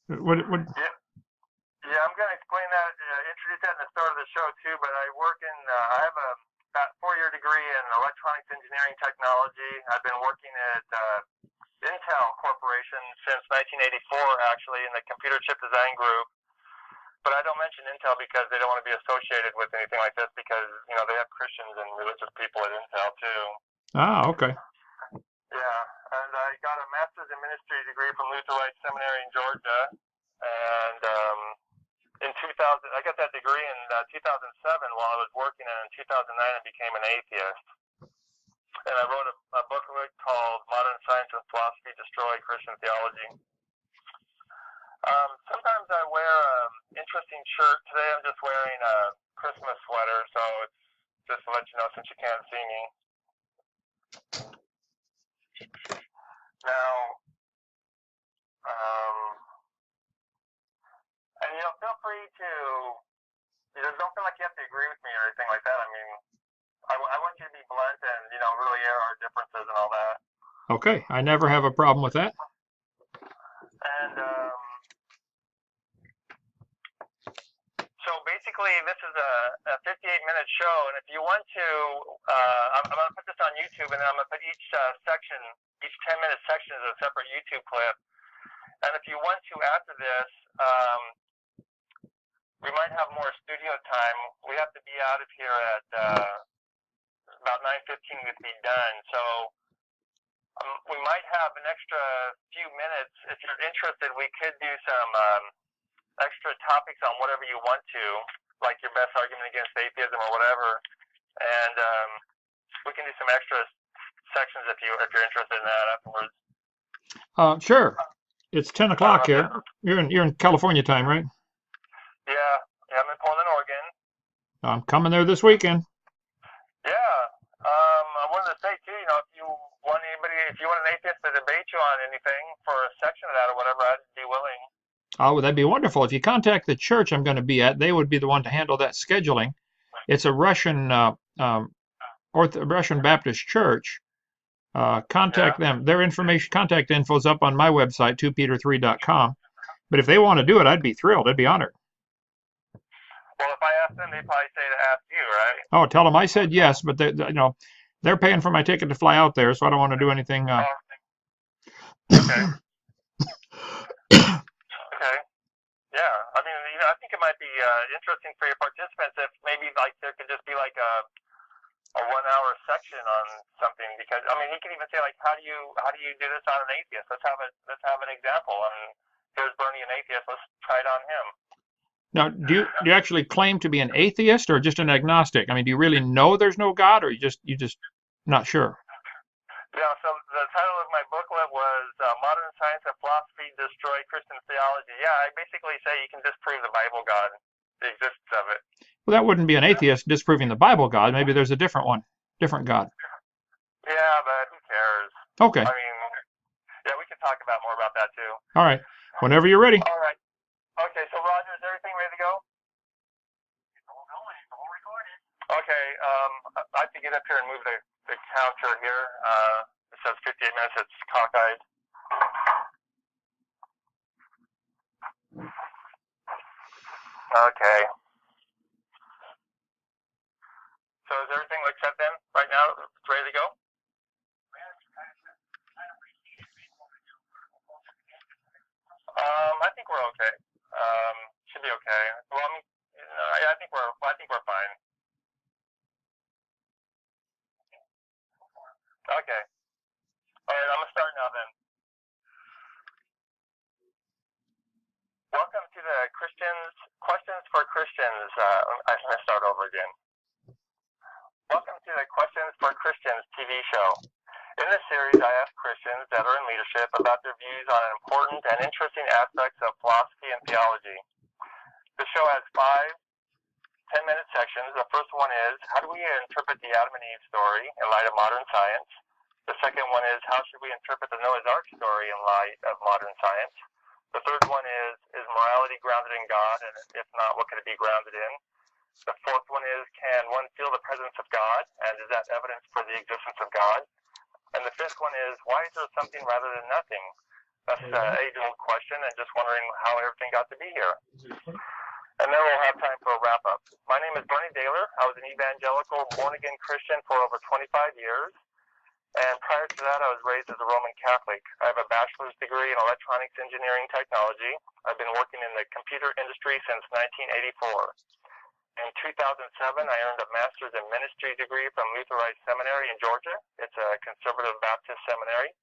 What? Yeah, yeah, I'm going to explain that, introduce that in the start of the show too. But I work in, I have a about 4 year degree in electronics engineering technology. I've been working at Intel Corporation since 1984, actually, in the computer chip design group. But I don't mention Intel because they don't want to be associated with anything like this because they have Christians and religious people at Intel too. Ah, okay. Yeah, and I got a master's in ministry degree from Lutherite Seminary in Georgia, and in 2000, I got that degree in 2007 while I was working, and in 2009 I became an atheist. And I wrote a booklet called Modern Science and Philosophy Destroy Christian Theology. Sometimes I wear interesting shirt. Today I'm just wearing a Christmas sweater, so it's just to let you know since you can't see me. Now, and feel free to, don't feel like you have to agree with me or anything like that. I mean, I want you to be blunt and, really air our differences and all that. Okay, I never have a problem with that. And so basically, this is a 58-minute show, and if you want to, I'm going to put this on YouTube, and then I'm going to put each 10-minute section is a separate YouTube clip. And if you want to, after this, we might have more studio time. We have to be out of here at about 9:15 to be done. So we might have an extra few minutes. If you're interested, we could do some extra topics on whatever you want to, like your best argument against atheism or whatever. And we can do some extra sections if you're interested in that afterwards. Sure. It's 10 o'clock here. You're in California time, right? Yeah, I'm in Portland, Oregon. I'm coming there this weekend. Yeah, I wanted to say too, if you want an atheist to debate you on anything for a section of that or whatever, I'd be willing. Oh, that'd be wonderful. If you contact the church I'm going to be at, they would be the one to handle that scheduling. It's a Russian Russian Baptist church. Contact them. Their contact info is up on my website, 2peter3.com. But if they want to do it, I'd be thrilled. I'd be honored. Well, if I ask them, they'd probably say to ask you, right? Oh, tell them I said yes, but they're paying for my ticket to fly out there, so I don't want to do anything. Okay. Okay. Yeah. I mean, I think it might be interesting for your participants if maybe there could just be like a 1 hour section on something, because I mean he could even say like how do you do this on an atheist? Let's have an example. And here's Bernie, an atheist. Let's try it on him. Now, do you actually claim to be an atheist or just an agnostic? I mean, do you really know there's no God, or you just not sure? Yeah. So the title of my booklet was Modern Science and Philosophy Destroy Christian Theology. Yeah, I basically say you can disprove the Bible God, the existence of it. Well, that wouldn't be an atheist disproving the Bible God. Maybe there's a different one, different God. Yeah, but who cares? Okay. I mean, yeah, we can talk more about that too. All right. Whenever you're ready. All right. Okay, so Roger, is everything ready to go? Okay, I have to get up here and move the counter here. It says 58 minutes, it's cockeyed. Okay. So is everything like set then? Right now, it's ready to go? I think we're okay. Should be okay. Well, I think we're fine. Okay. All right, I'm gonna start now then. Welcome to the Questions for Christians. I'm gonna start over again. Welcome to the Questions for Christians TV show. In this series, I ask Christians that are in leadership about their views on important and interesting aspects of philosophy and theology. The show has 5 10-minute sections. The first one is, how do we interpret the Adam and Eve story in light of modern science? The second one is, how should we interpret the Noah's Ark story in light of modern science? The third one is morality grounded in God? And if not, what could it be grounded in? The fourth one is, can one feel the presence of God? And is that evidence for the existence of God? And the fifth one is, why is there something rather than nothing? That's an age-old question, and just wondering how everything got to be here. And then we'll have time for a wrap-up. My name is Bernie Dehler. I was an evangelical, born-again Christian for over 25 years. And prior to that, I was raised as a Roman Catholic. I have a bachelor's degree in electronics engineering technology. I've been working in the computer industry since 1984. In 2007, I earned a master's in ministry degree from Lutherized Seminary in Georgia. It's a conservative Baptist seminary.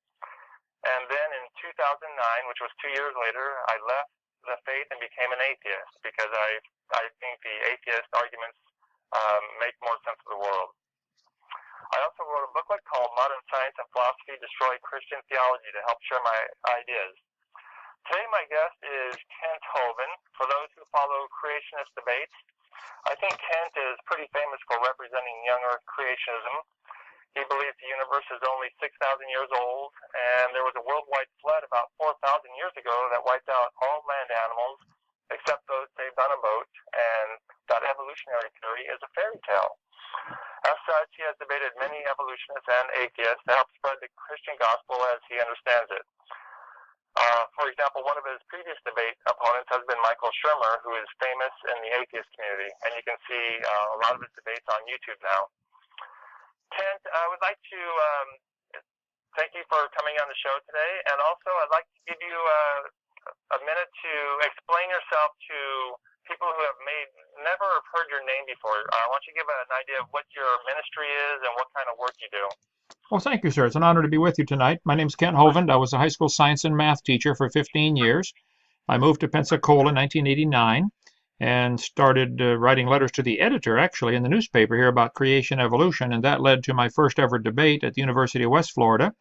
And then in 2009, which was 2 years later, I left the faith and became an atheist because I think the atheist arguments make more sense of the world. I also wrote a booklet called Modern Science and Philosophy Destroy Christian Theology to help share my ideas. Today my guest is Kent Hovind. For those who follow creationist debates, I think Kent is pretty famous for representing Young Earth Creationism. He believes the universe is only 6,000 years old, and there was a worldwide flood about 4,000 years ago that wiped out all land animals except those saved on a boat, and that evolutionary theory is a fairy tale. As such, he has debated many evolutionists and atheists to help spread the Christian gospel as he understands it. For example, one of his previous debate opponents has been Michael Shermer, who is famous in the atheist community, and you can see a lot of his debates on YouTube now. Kent, I would like to thank you for coming on the show today, and also I'd like to give you a minute to explain yourself to people who have never heard your name before. I want you to give an idea of what your ministry is and what kind of work you do. Well, thank you, sir. It's an honor to be with you tonight. My name is Kent Hovind. I was a high school science and math teacher for 15 years. I moved to Pensacola in 1989 and started writing letters to the editor, actually, in the newspaper here about creation evolution, and that led to my first ever debate at the University of West Florida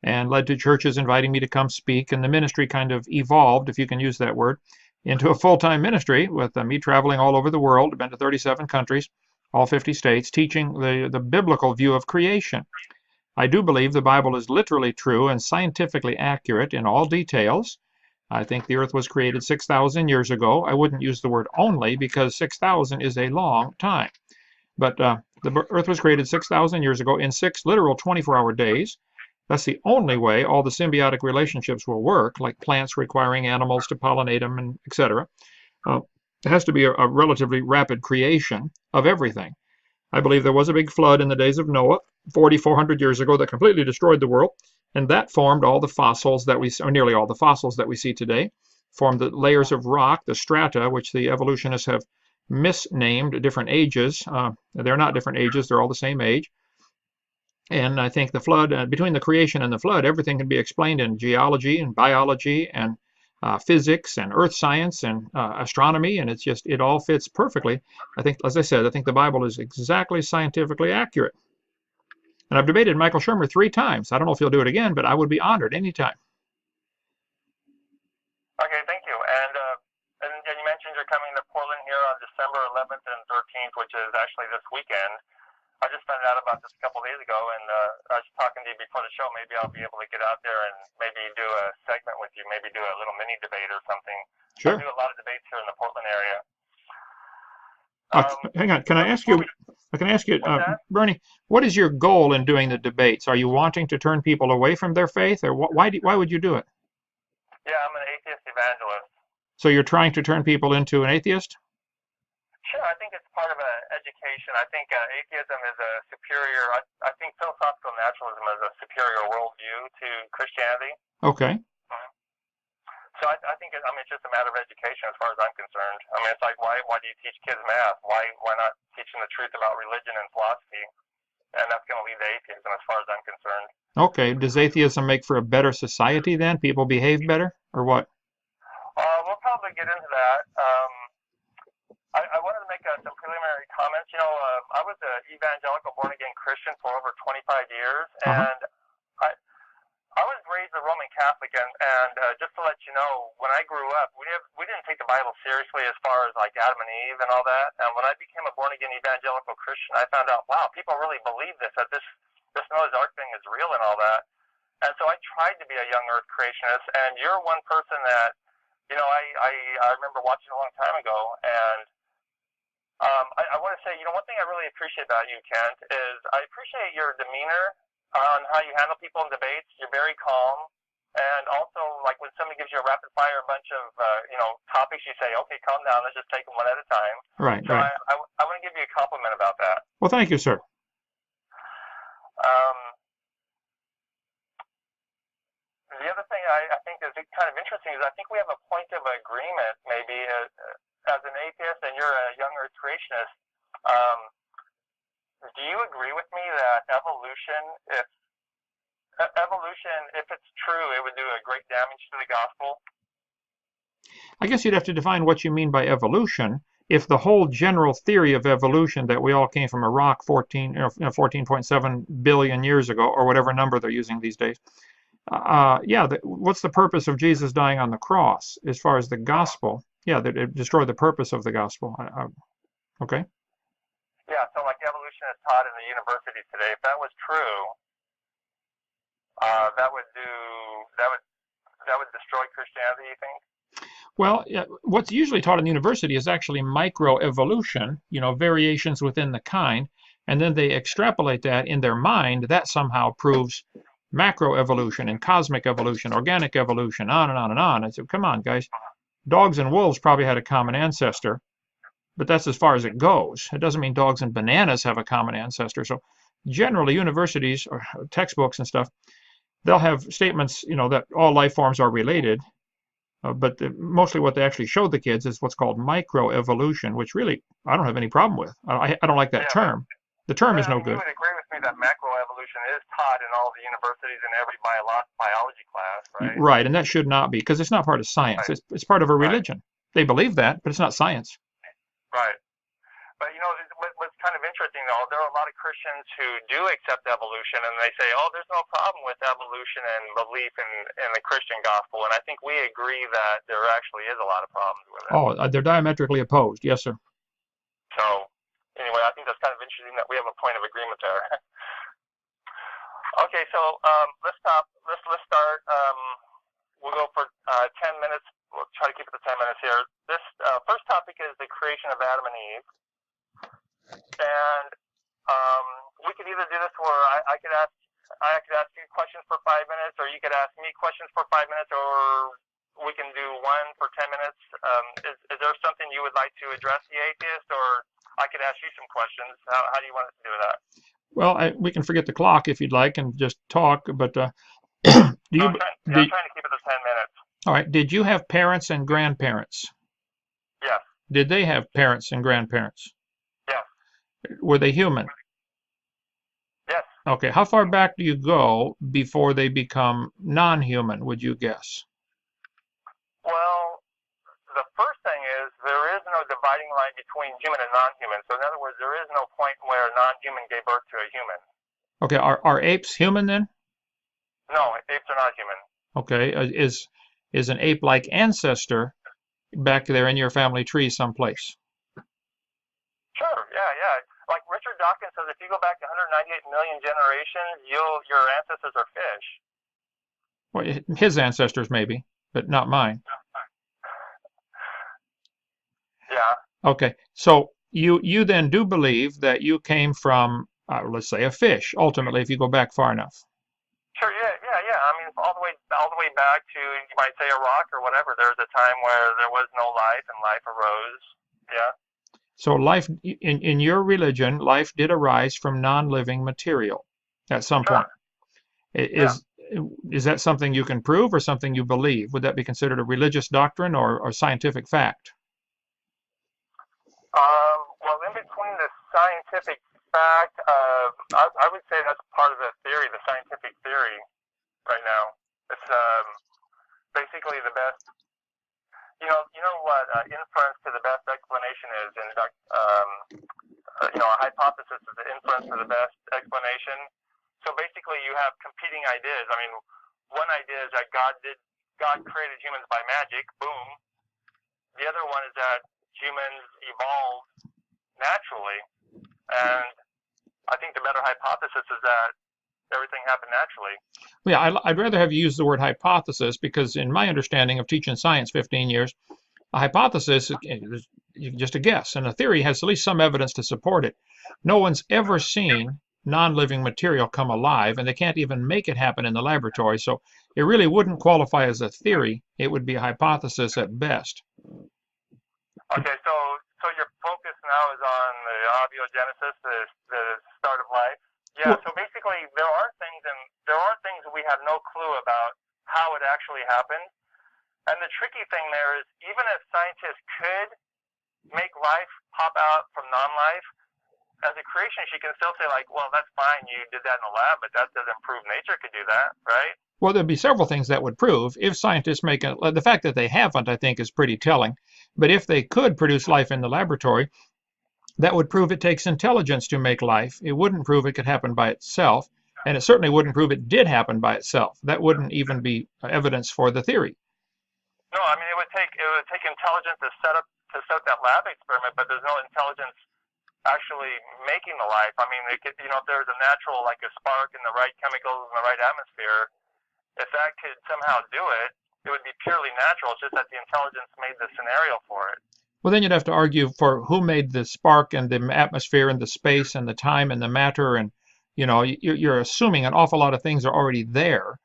and led to churches inviting me to come speak, and the ministry kind of evolved, if you can use that word, into a full-time ministry with me traveling all over the world. I've been to 37 countries, all 50 states, teaching the biblical view of creation. I do believe the Bible is literally true and scientifically accurate in all details. I think the earth was created 6,000 years ago. I wouldn't use the word only because 6,000 is a long time. But the earth was created 6,000 years ago in 6 literal 24-hour days. That's the only way all the symbiotic relationships will work, like plants requiring animals to pollinate them, and etc. It has to be a relatively rapid creation of everything. I believe there was a big flood in the days of Noah, 4,400 years ago, that completely destroyed the world, and that formed all the fossils that we, or nearly all the fossils that we see today, formed the layers of rock, the strata, which the evolutionists have misnamed different ages. They're not different ages, they're all the same age. And I think the flood, between the creation and the flood, everything can be explained in geology and biology and physics and earth science and astronomy, and it's just, it all fits perfectly. I think, as I said, I think the Bible is exactly scientifically accurate. And I've debated Michael Shermer 3 times. I don't know if he'll do it again, but I would be honored anytime. Okay, thank you. And you mentioned you're coming to Portland here on December 11th and 13th, which is actually this weekend. I just found out about this a couple of days ago, and I was talking to you before the show. Maybe I'll be able to get out there and maybe do a segment with you, maybe do a little mini debate or something. Sure. I do a lot of debates here in the Portland area. Hang on, can I ask you, Bernie, what is your goal in doing the debates? Are you wanting to turn people away from their faith, or why would you do it? Yeah, I'm an atheist evangelist. So you're trying to turn people into an atheist? Sure, I think it's part of an education. I think atheism is a superior, I think philosophical naturalism is a superior worldview to Christianity. Okay. So I think it's just a matter of education as far as I'm concerned. I mean, it's like, why do you teach kids math? Why not teach them the truth about religion and philosophy? And that's going to lead to atheism as far as I'm concerned. Okay. Does atheism make for a better society then? People behave better, or what? We'll probably get into that. I wanted to make some preliminary comments. You know, I was an evangelical born-again Christian for over 25 years, and I was raised a Roman Catholic, and just to let you know, when I grew up, we didn't take the Bible seriously as far as like Adam and Eve and all that. And when I became a born-again evangelical Christian, I found out, wow, people really believe this, that this Noah's Ark thing is real and all that. And so I tried to be a Young Earth Creationist, and you're one person that, you know, I remember watching a long time ago, and I want to say, you know, one thing I really appreciate about you, Kent, is I appreciate your demeanor on how you handle people in debates. You're very calm. And also, like when somebody gives you a rapid fire bunch of topics, you say, okay, calm down, let's just take them one at a time. Right, so right. I want to give you a compliment about that. Well, thank you, sir. The other thing I think is kind of interesting is I think we have a point of agreement, maybe, as an atheist, and you're a Young Earth Creationist. Do you agree with me that evolution, if it's true, it would do a great damage to the gospel? I guess you'd have to define what you mean by evolution. If the whole general theory of evolution, that we all came from a rock 14.7 billion years ago, or whatever number they're using these days, what's the purpose of Jesus dying on the cross as far as the gospel? Yeah, that it destroyed the purpose of the gospel. Okay. Yeah, so like evolution is taught in the university today. If that was true, that would destroy Christianity, you think? Well, what's usually taught in the university is actually microevolution, variations within the kind, and then they extrapolate that in their mind. That somehow proves macroevolution and cosmic evolution, organic evolution, on and on and on. I said, come on, guys. Dogs and wolves probably had a common ancestor, but that's as far as it goes. It doesn't mean dogs and bananas have a common ancestor. So generally, universities or textbooks and stuff, they'll have statements, that all life forms are related. But mostly what they actually showed the kids is what's called microevolution, which really I don't have any problem with. I don't like that term. The term is no good. You would agree with me that macroevolution is taught in all the universities in every biology class, right? Right, and that should not be, because it's not part of science. Right. It's part of a religion. Right. They believe that, but it's not science. Right. But what's kind of interesting, though, there are a lot of Christians who do accept evolution, and they say, oh, there's no problem with evolution and belief in the Christian gospel. And I think we agree that there actually is a lot of problems with it. Oh, they're diametrically opposed. Yes, sir. So, anyway, I think that's kind of interesting that we have a point of agreement there. Okay, so let's start. We'll go for 10 minutes. We'll try to keep it to 10 minutes here. This first topic is the creation of Adam and Eve. And we could either do this where I could ask you questions for 5 minutes, or you could ask me questions for 5 minutes, or we can do one for 10 minutes. Is there something you would like to address the atheist, or I could ask you some questions? How do you want us to do that? Well, we can forget the clock if you'd like and just talk, but I'm trying to keep it to 10 minutes. All right. Did you have parents and grandparents? Yes. Did they have parents and grandparents? Yes. Were they human? Yes. Okay. How far back do you go before they become non-human, would you guess? Well, the first thing is there is no dividing line between human and non-human. So in other words, there is no point where a non-human gave birth to a human. Okay. Are apes human then? No, apes are not human. Okay. Is an ape-like ancestor back there in your family tree someplace? Sure. Yeah. Like Richard Dawkins says, if you go back 198 million generations, your ancestors are fish. Well, his ancestors maybe, but not mine. Yeah. Okay. So you then do believe that you came from, let's say, a fish, ultimately, if you go back far enough. Sure. Yeah. I mean, all the way back to, you might say, a rock or whatever. There's a time where there was no life and life arose. Yeah. So life, in your religion, life did arise from non-living material at some point. Is that something you can prove or something you believe? Would that be considered a religious doctrine or scientific fact? Well, in between the scientific fact, I would say that's part of the theory, the scientific theory right now. It's basically the best. You know what inference to the best explanation is, and a hypothesis is the inference to the best explanation. So basically, you have competing ideas. I mean, one idea is that God created humans by magic. Boom. The other one is that humans evolved naturally, and I think the better hypothesis is that everything happened naturally. Yeah, I'd rather have you use the word hypothesis, because in my understanding of teaching science 15 years, a hypothesis is just a guess, and a theory has at least some evidence to support it. No one's ever seen non-living material come alive, and they can't even make it happen in the laboratory. So it really wouldn't qualify as a theory. It would be a hypothesis at best. Okay, so your focus now is on the abiogenesis, the start of life. Yeah. Well, so basically, there are things we have no clue about how it actually happened. And the tricky thing there is, even if scientists could make life pop out from non-life, as a creationist, you can still say, like, well, that's fine, you did that in the lab, but that doesn't prove nature could do that, right? Well, there'd be several things that would prove. If scientists make the fact that they haven't, I think, is pretty telling. But if they could produce life in the laboratory, that would prove it takes intelligence to make life. It wouldn't prove it could happen by itself, and it certainly wouldn't prove it did happen by itself. That wouldn't even be evidence for the theory. No, I mean, it would take intelligence to set up that lab experiment, but there's no intelligence actually making the life. I mean, it could, if there's a natural, like a spark and the right chemicals in the right atmosphere, if that could somehow do it, it would be purely natural. It's just that the intelligence made the scenario for it. Well, then you'd have to argue for who made the spark and the atmosphere and the space and the time and the matter, and you're assuming an awful lot of things are already there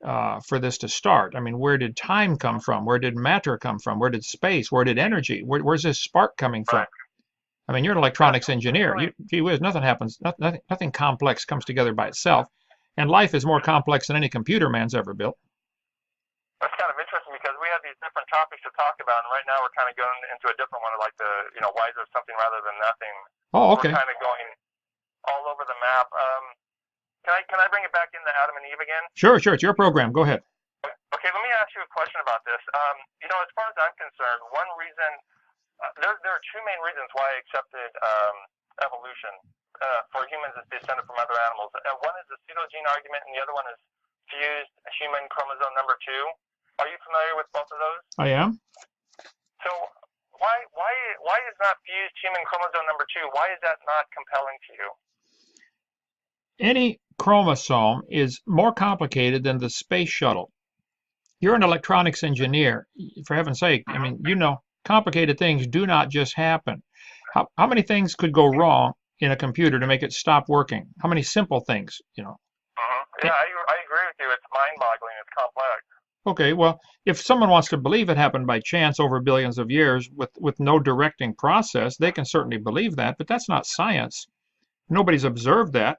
for this to start. I mean, where did time come from? Where did matter come from? Where did space? Where did energy? Where's this spark coming from? Right. I mean, you're an electronics engineer. Gee whiz, nothing happens. Nothing complex comes together by itself. And life is more complex than any computer man's ever built. That's kind of interesting because we have these different topics to talk about, and right now we're kind of going into a different one, like why is there something rather than nothing? Oh, okay. We're kind of going all over the map. Can I bring it back into Adam and Eve again? Sure. It's your program. Go ahead. Okay, let me ask you a question about this. As far as I'm concerned, one reason, there are two main reasons why I accepted evolution for humans is descended from other animals. One is the pseudogene argument, and the other one is fused human chromosome number 2. Are you familiar with both of those? I am. So why is not fused human chromosome number 2? Why is that not compelling to you? Any chromosome is more complicated than the space shuttle. You're an electronics engineer. For heaven's sake, I mean, complicated things do not just happen. How many things could go wrong in a computer to make it stop working? How many simple things, Yeah, I agree with you. It's mind-boggling. It's complex. Okay, well, if someone wants to believe it happened by chance over billions of years with no directing process, they can certainly believe that, but that's not science. Nobody's observed that.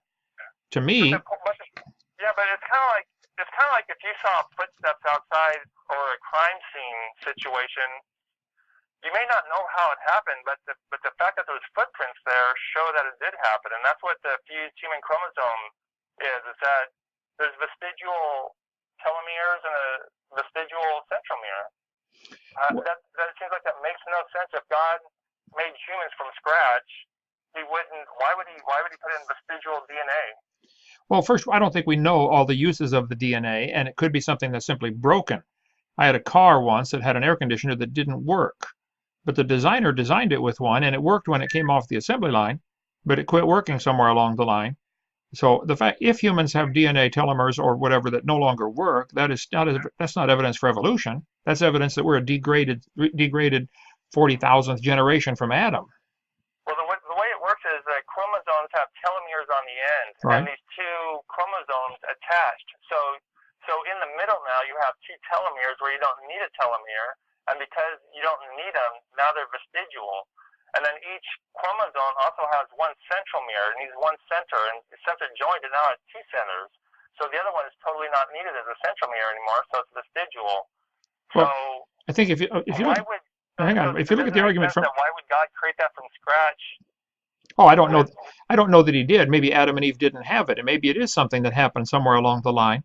To me... Yeah, but it's kind of like if you saw footsteps outside or a crime scene situation, you may not know how it happened, but the fact that there's footprints there show that it did happen, and that's what the fused human chromosome is that there's vestigial telomeres and a vestigial centromere. That seems like that makes no sense. If God made humans from scratch, he wouldn't. Why would he put in vestigial DNA? Well, first, I don't think we know all the uses of the DNA, and it could be something that's simply broken. I had a car once that had an air conditioner that didn't work, but the designer designed it with one, and it worked when it came off the assembly line, but it quit working somewhere along the line. So the fact, if humans have DNA telomeres or whatever that no longer work, that's not evidence for evolution. That's evidence that we're a degraded 40,000th generation from Adam. Well, the way it works is that chromosomes have telomeres on the end, right, and these two chromosomes attached. So in the middle now you have two telomeres where you don't need a telomere, and because you don't need them, now they're vestigial. And then each chromosome also has one centromere, and needs one center, and since it's joined, it now has two centers. So the other one is totally not needed as a centromere anymore, so it's vestigial. Well, so I think if you look, hang on, if you look at the argument from, why would God create that from scratch? Oh, I don't know. I don't know that he did. Maybe Adam and Eve didn't have it, and maybe it is something that happened somewhere along the line.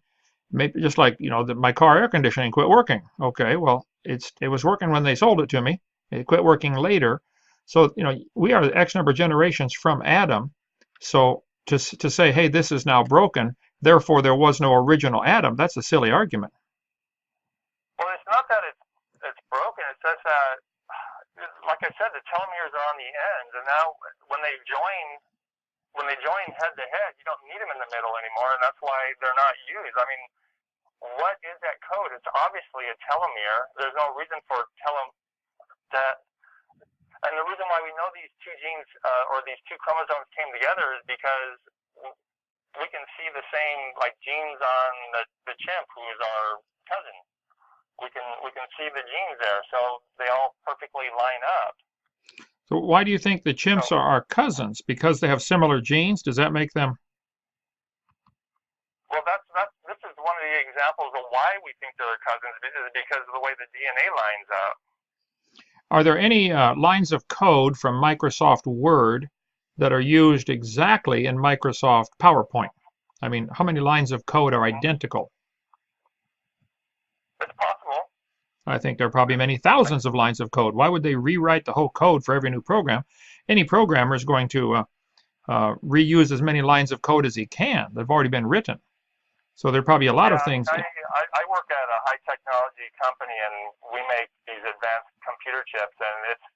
Maybe just like my car air conditioning quit working. Okay, well, it was working when they sold it to me. It quit working later. So we are X number of generations from Adam. So to say, hey, this is now broken, therefore there was no original Adam, that's a silly argument. Well, it's not that it's broken. It's just that, like I said, the telomeres are on the ends, and now when they join head to head, you don't need them in the middle anymore, and that's why they're not used. I mean, what is that code? It's obviously a telomere. There's no reason for that. And the reason why we know these two genes or these two chromosomes came together is because we can see the same like genes on the chimp who is our cousin. We can see the genes there, so they all perfectly line up. So why do you think the chimps So, are our cousins? Because they have similar genes? Does that make them? well, this is one of the examples of why we think they're cousins, is because of the way the DNA lines up. Are there any lines of code from Microsoft Word that are used exactly in Microsoft PowerPoint? I mean, how many lines of code are identical? It's possible. I think there are probably many thousands of lines of code. Why would they rewrite the whole code for every new program? Any programmer is going to reuse as many lines of code as he can. They've already been written. So there are probably a lot of things. I work at a high technology company, and we make these advanced computer chips, and it's,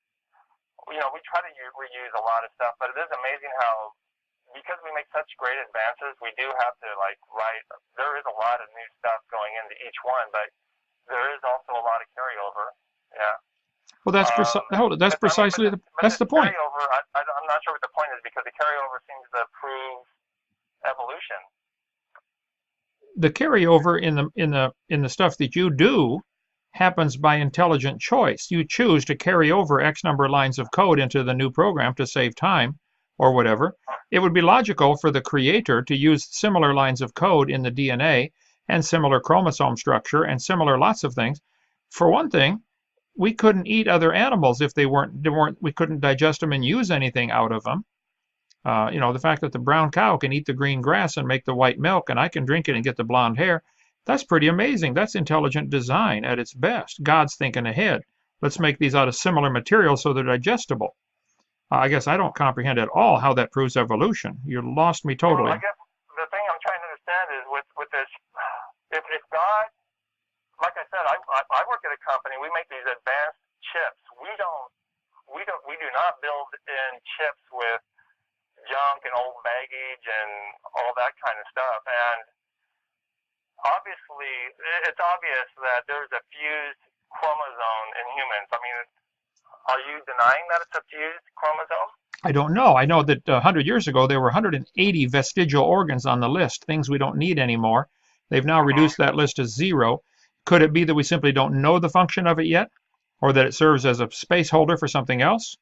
we try to reuse a lot of stuff, but it is amazing how, because we make such great advances, we do have to write. There is a lot of new stuff going into each one, but there is also a lot of carryover. Yeah. Well, that's precisely that's the point. Carryover, I'm not sure what the point is, because the carryover seems to prove evolution. The carryover in the stuff that you do happens by intelligent choice. You choose to carry over X number of lines of code into the new program to save time or whatever. It would be logical for the creator to use similar lines of code in the DNA and similar chromosome structure and similar lots of things. For one thing, we couldn't eat other animals if we couldn't digest them and use anything out of them. The fact that the brown cow can eat the green grass and make the white milk, and I can drink it and get the blonde hair, that's pretty amazing. That's intelligent design at its best. God's thinking ahead. Let's make these out of similar materials so they're digestible. I guess I don't comprehend at all how that proves evolution. You lost me totally. Well, I guess the thing I'm trying to understand is with this, if God, like I said, I work at a company. We make these advanced chips. We do not build in chips with junk and old baggage and all that kind of stuff. And obviously, it's obvious that there's a fused chromosome in humans. I mean, are you denying that it's a fused chromosome? I don't know. I know that 100 years ago there were 180 vestigial organs on the list, things we don't need anymore. They've now reduced that list to 0. Could it be that we simply don't know the function of it yet, or that it serves as a space holder for something else?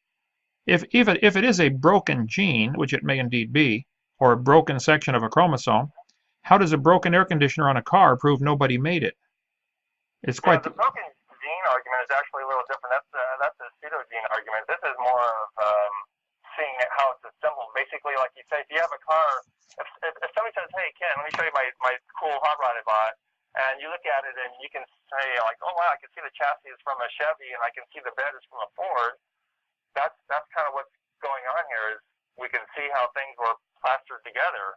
If it is a broken gene, which it may indeed be, or a broken section of a chromosome, how does a broken air conditioner on a car prove nobody made it? It's quite the broken gene argument is actually a little different. That's a pseudogene argument. This is more of seeing how it's assembled. Basically, like you say, if you have a car, if somebody says, "Hey, Ken, let me show you my cool hot rod I bought," and you look at it and you can say like, "Oh wow, I can see the chassis is from a Chevy and I can see the bed is from a Ford." That's kind of what's going on here, is we can see how things were plastered together.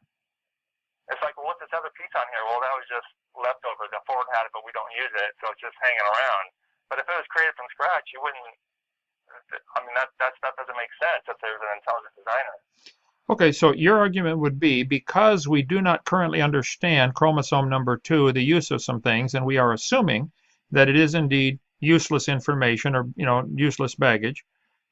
It's like, well, what's this other piece on here? Well, that was just leftover. The Ford had it, but we don't use it, so it's just hanging around. But if it was created from scratch, you wouldn't. I mean, that stuff doesn't make sense if there's an intelligent designer. Okay, so your argument would be, because we do not currently understand chromosome number 2, the use of some things, and we are assuming that it is indeed useless information or useless baggage.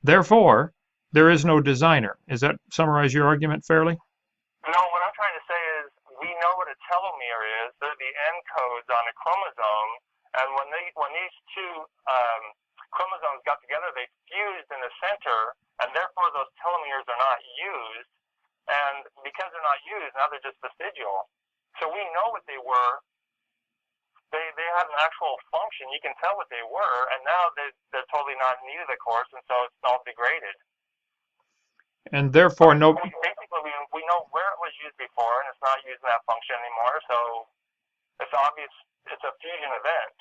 Therefore, there is no designer. Does that summarize your argument fairly? No, what I'm trying to say is we know what a telomere is. They're the end codes on a chromosome, and when these two chromosomes got together, they fused in the center, and therefore those telomeres are not used. And because they're not used, now they're just vestigial. So we know what they were. They had an actual function. You can tell what they were, and now they're totally not needed, of course, and so it's all degraded. And therefore, basically, we know where it was used before, and it's not used in that function anymore. So it's obvious it's a fusion event.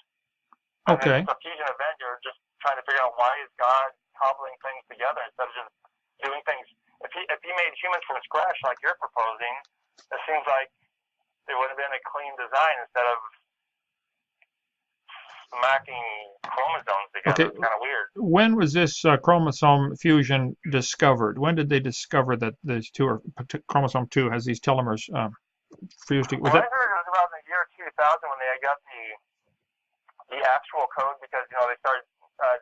Okay. And if it's a fusion event, you're just trying to figure out why is God cobbling things together instead of just doing things. If he made humans from scratch like you're proposing, it seems like it would have been a clean design instead of smacking chromosomes together. Okay. It's kind of weird. When was this chromosome fusion discovered? When did they discover that these two are chromosome 2 has these telomeres fused together? I heard it was about the year 2000 when they got the actual code, because they started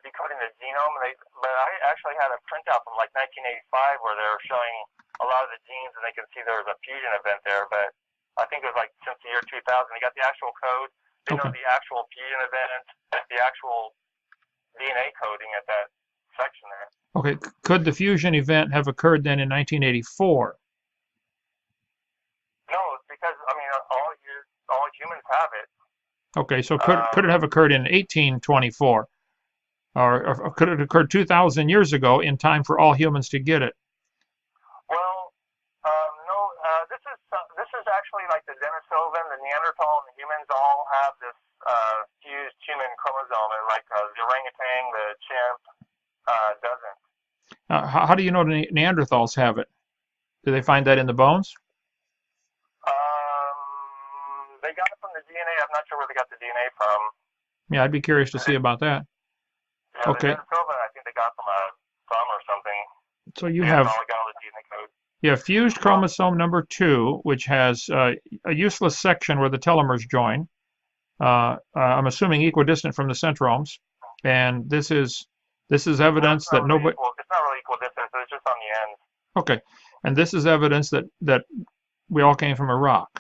decoding the genome. But I actually had a printout from like 1985 where they were showing a lot of the genes, and they could see there was a fusion event there. But I think it was like since the year 2000. They got the actual code. They know the actual fusion event, the actual DNA coding at that section there. Okay, could the fusion event have occurred then in 1984? No, because I mean all humans have it. Okay, so could it have occurred in 1824, or could it have occurred 2,000 years ago in time for all humans to get it? Well, no. This is actually like the Denisovan, the Neanderthal, and the humans all have this fused human chromosome, and like the orangutan, the chimp doesn't. How do you know the Neanderthals have it? Do they find that in the bones? They got it from the DNA. I'm not sure where they got the DNA from. Yeah, I'd be curious to see about that. Yeah, okay. The Denisovan, I think they got from a thumb or something. So you have fused chromosome number 2, which has a useless section where the telomeres join. I'm assuming equidistant from the centromes, and this is evidence that nobody. It's not really equidistant. It's just on the end. Okay, and this is evidence that we all came from a rock.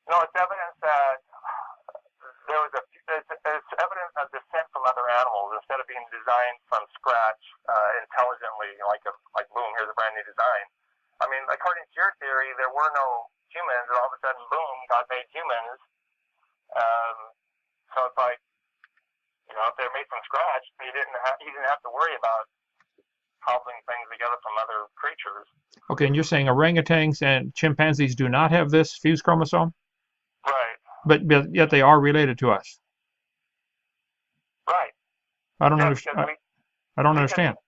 No, it's evidence that it's evidence of descent from other animals instead of being designed from scratch intelligently, like boom, here's a brand new design. I mean, according to your theory, there were no humans, and all of a sudden, boom, God made humans. So it's like, if they're made from scratch, he didn't have to worry about cobbling things together from other creatures. Okay, and you're saying orangutans and chimpanzees do not have this fused chromosome? Right. But yet they are related to us. Right. I don't understand. I don't understand.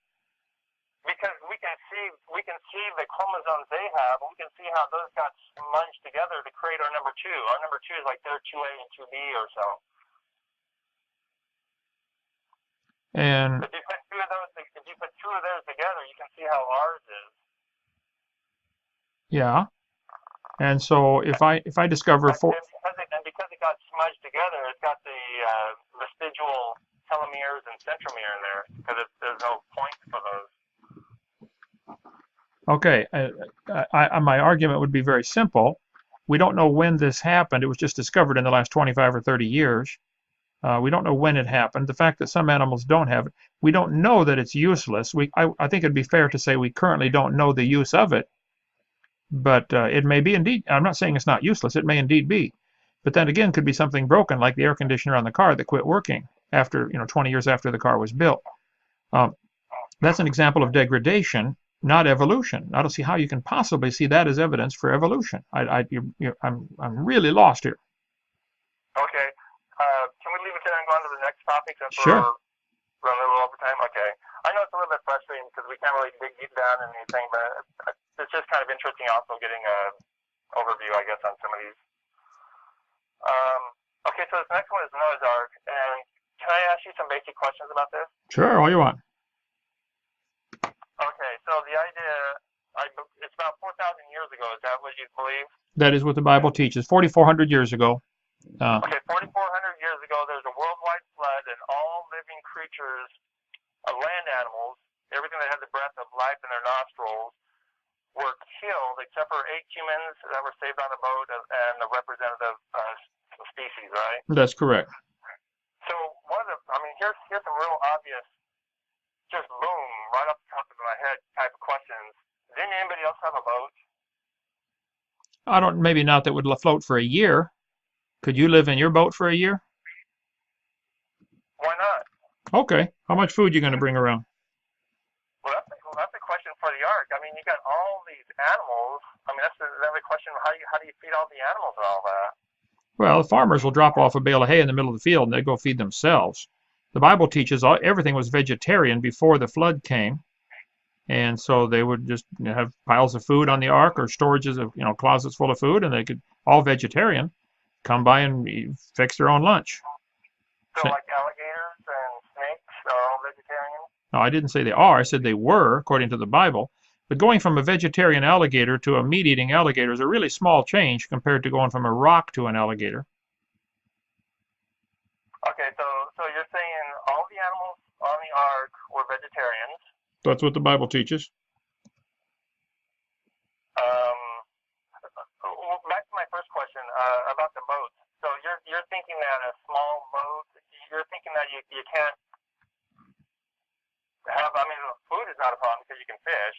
Because we can see the chromosomes they have, and we can see how those got smudged together to create our number 2. Our number 2 is like their 2A and 2B or so. And if you put two of those together, you can see how ours is. Yeah. And so if I discover because it got smudged together, it's got the vestigial telomeres and centromere in there because there's no point for those. Okay, my argument would be very simple. We don't know when this happened. It was just discovered in the last 25 or 30 years. We don't know when it happened. The fact that some animals don't have it, we don't know that it's useless. I think it'd be fair to say we currently don't know the use of it. But it may be indeed. I'm not saying it's not useless. It may indeed be. But then again, could be something broken, like the air conditioner on the car that quit working after 20 years after the car was built. That's an example of degradation, not evolution. I don't see how you can possibly see that as evidence for evolution. I'm really lost here. Okay. Can we leave it there and go on to the next topic? Sure. We're running a little over time. Okay. I know it's a little bit frustrating because we can't really dig deep down in anything, but it's just kind of interesting also getting an overview, I guess, on some of these. Okay, so this next one is Noah's Ark, and can I ask you some basic questions about this? Sure, all you want. Okay, so the idea, it's about 4,000 years ago. Is that what you believe? That is what the Bible teaches. 4,400 years ago. Okay, 4,400 years ago, there's a worldwide flood, and all living creatures, land animals, everything that had the breath of life in their nostrils, were killed, except for 8 humans that were saved on a boat and the representative species, right? That's correct. So here's some real obvious, just boom, right off the top of my head type of questions. Didn't anybody else have a boat? Maybe not that would float for a year. Could you live in your boat for a year? Why not? Okay. How much food are you going to bring around? Well, that's a question for the Ark. I mean, you got all these animals. I mean, that's another question. How do you feed all the animals and all that? Well, the farmers will drop off a bale of hay in the middle of the field and they go feed themselves. The Bible teaches everything was vegetarian before the flood came. And so they would just have piles of food on the Ark or storages of, closets full of food, and they could, all vegetarian, come by and fix their own lunch. So like alligators and snakes are all vegetarian? No, I didn't say they are. I said they were, according to the Bible. But going from a vegetarian alligator to a meat-eating alligator is a really small change compared to going from a rock to an alligator. Okay, so you're saying all the animals on the ark were vegetarians. That's what the Bible teaches. Back to my first question about the boat. So you're thinking that a small boat, you're thinking that you can't have, I mean, food is not a problem because you can fish.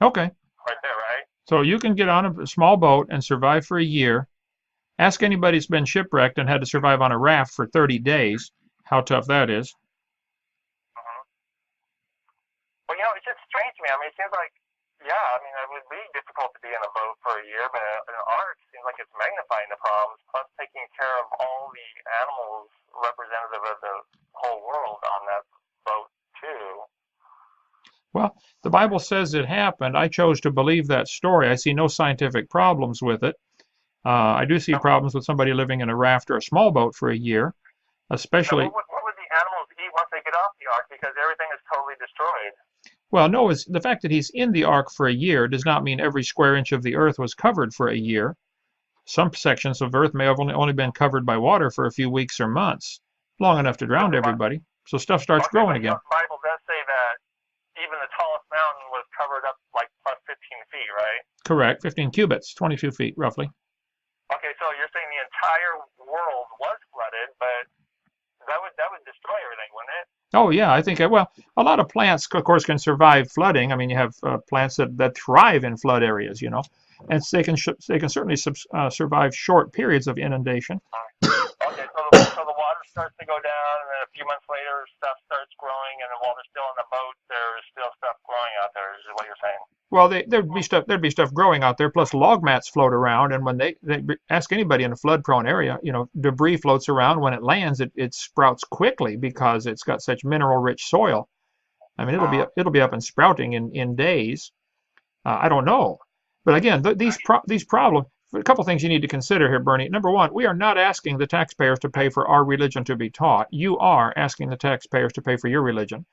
Okay. Right there, right? So you can get on a small boat and survive for a year. Ask anybody who's been shipwrecked and had to survive on a raft for 30 days how tough that is. Mm-hmm. Well, you know, it's just strange to me. I mean, it seems like, yeah, I mean, it would be difficult to be in a boat for a year, but an ark seems like it's magnifying the problems, plus taking care of all the animals representative of the whole world on that boat, too. Well, the Bible says it happened. I chose to believe that story. I see no scientific problems with it. I do see problems with somebody living in a raft or a small boat for a year, especially... So what would the animals eat once they get off the ark, because everything is totally destroyed? Well, no, the fact that he's in the ark for a year does not mean every square inch of the earth was covered for a year. Some sections of earth may have only been covered by water for a few weeks or months, long enough to drown everybody. So stuff starts growing again. The Bible does say that even the tallest mountain was covered up like plus 15 feet, right? Correct, 15 cubits, 22 feet roughly. Okay, so you're saying the entire world was flooded, but that would destroy everything, wouldn't it? Oh yeah, I think, well, a lot of plants, of course, can survive flooding. I mean, you have plants that thrive in flood areas, you know, and they can certainly survive short periods of inundation. Okay, so the water starts to go down, and then a few months later, stuff starts growing, and while they're still in the boat, there's still stuff growing out there. Is what you're saying? Well, there'd be stuff growing out there, plus log mats float around, and when they ask anybody in a flood-prone area, you know, debris floats around. When it lands, it sprouts quickly because it's got such mineral-rich soil. I mean, it'll be up and sprouting in days. I don't know, but again, these problems. A couple things you need to consider here, Bernie. Number one, we are not asking the taxpayers to pay for our religion to be taught. You are asking the taxpayers to pay for your religion.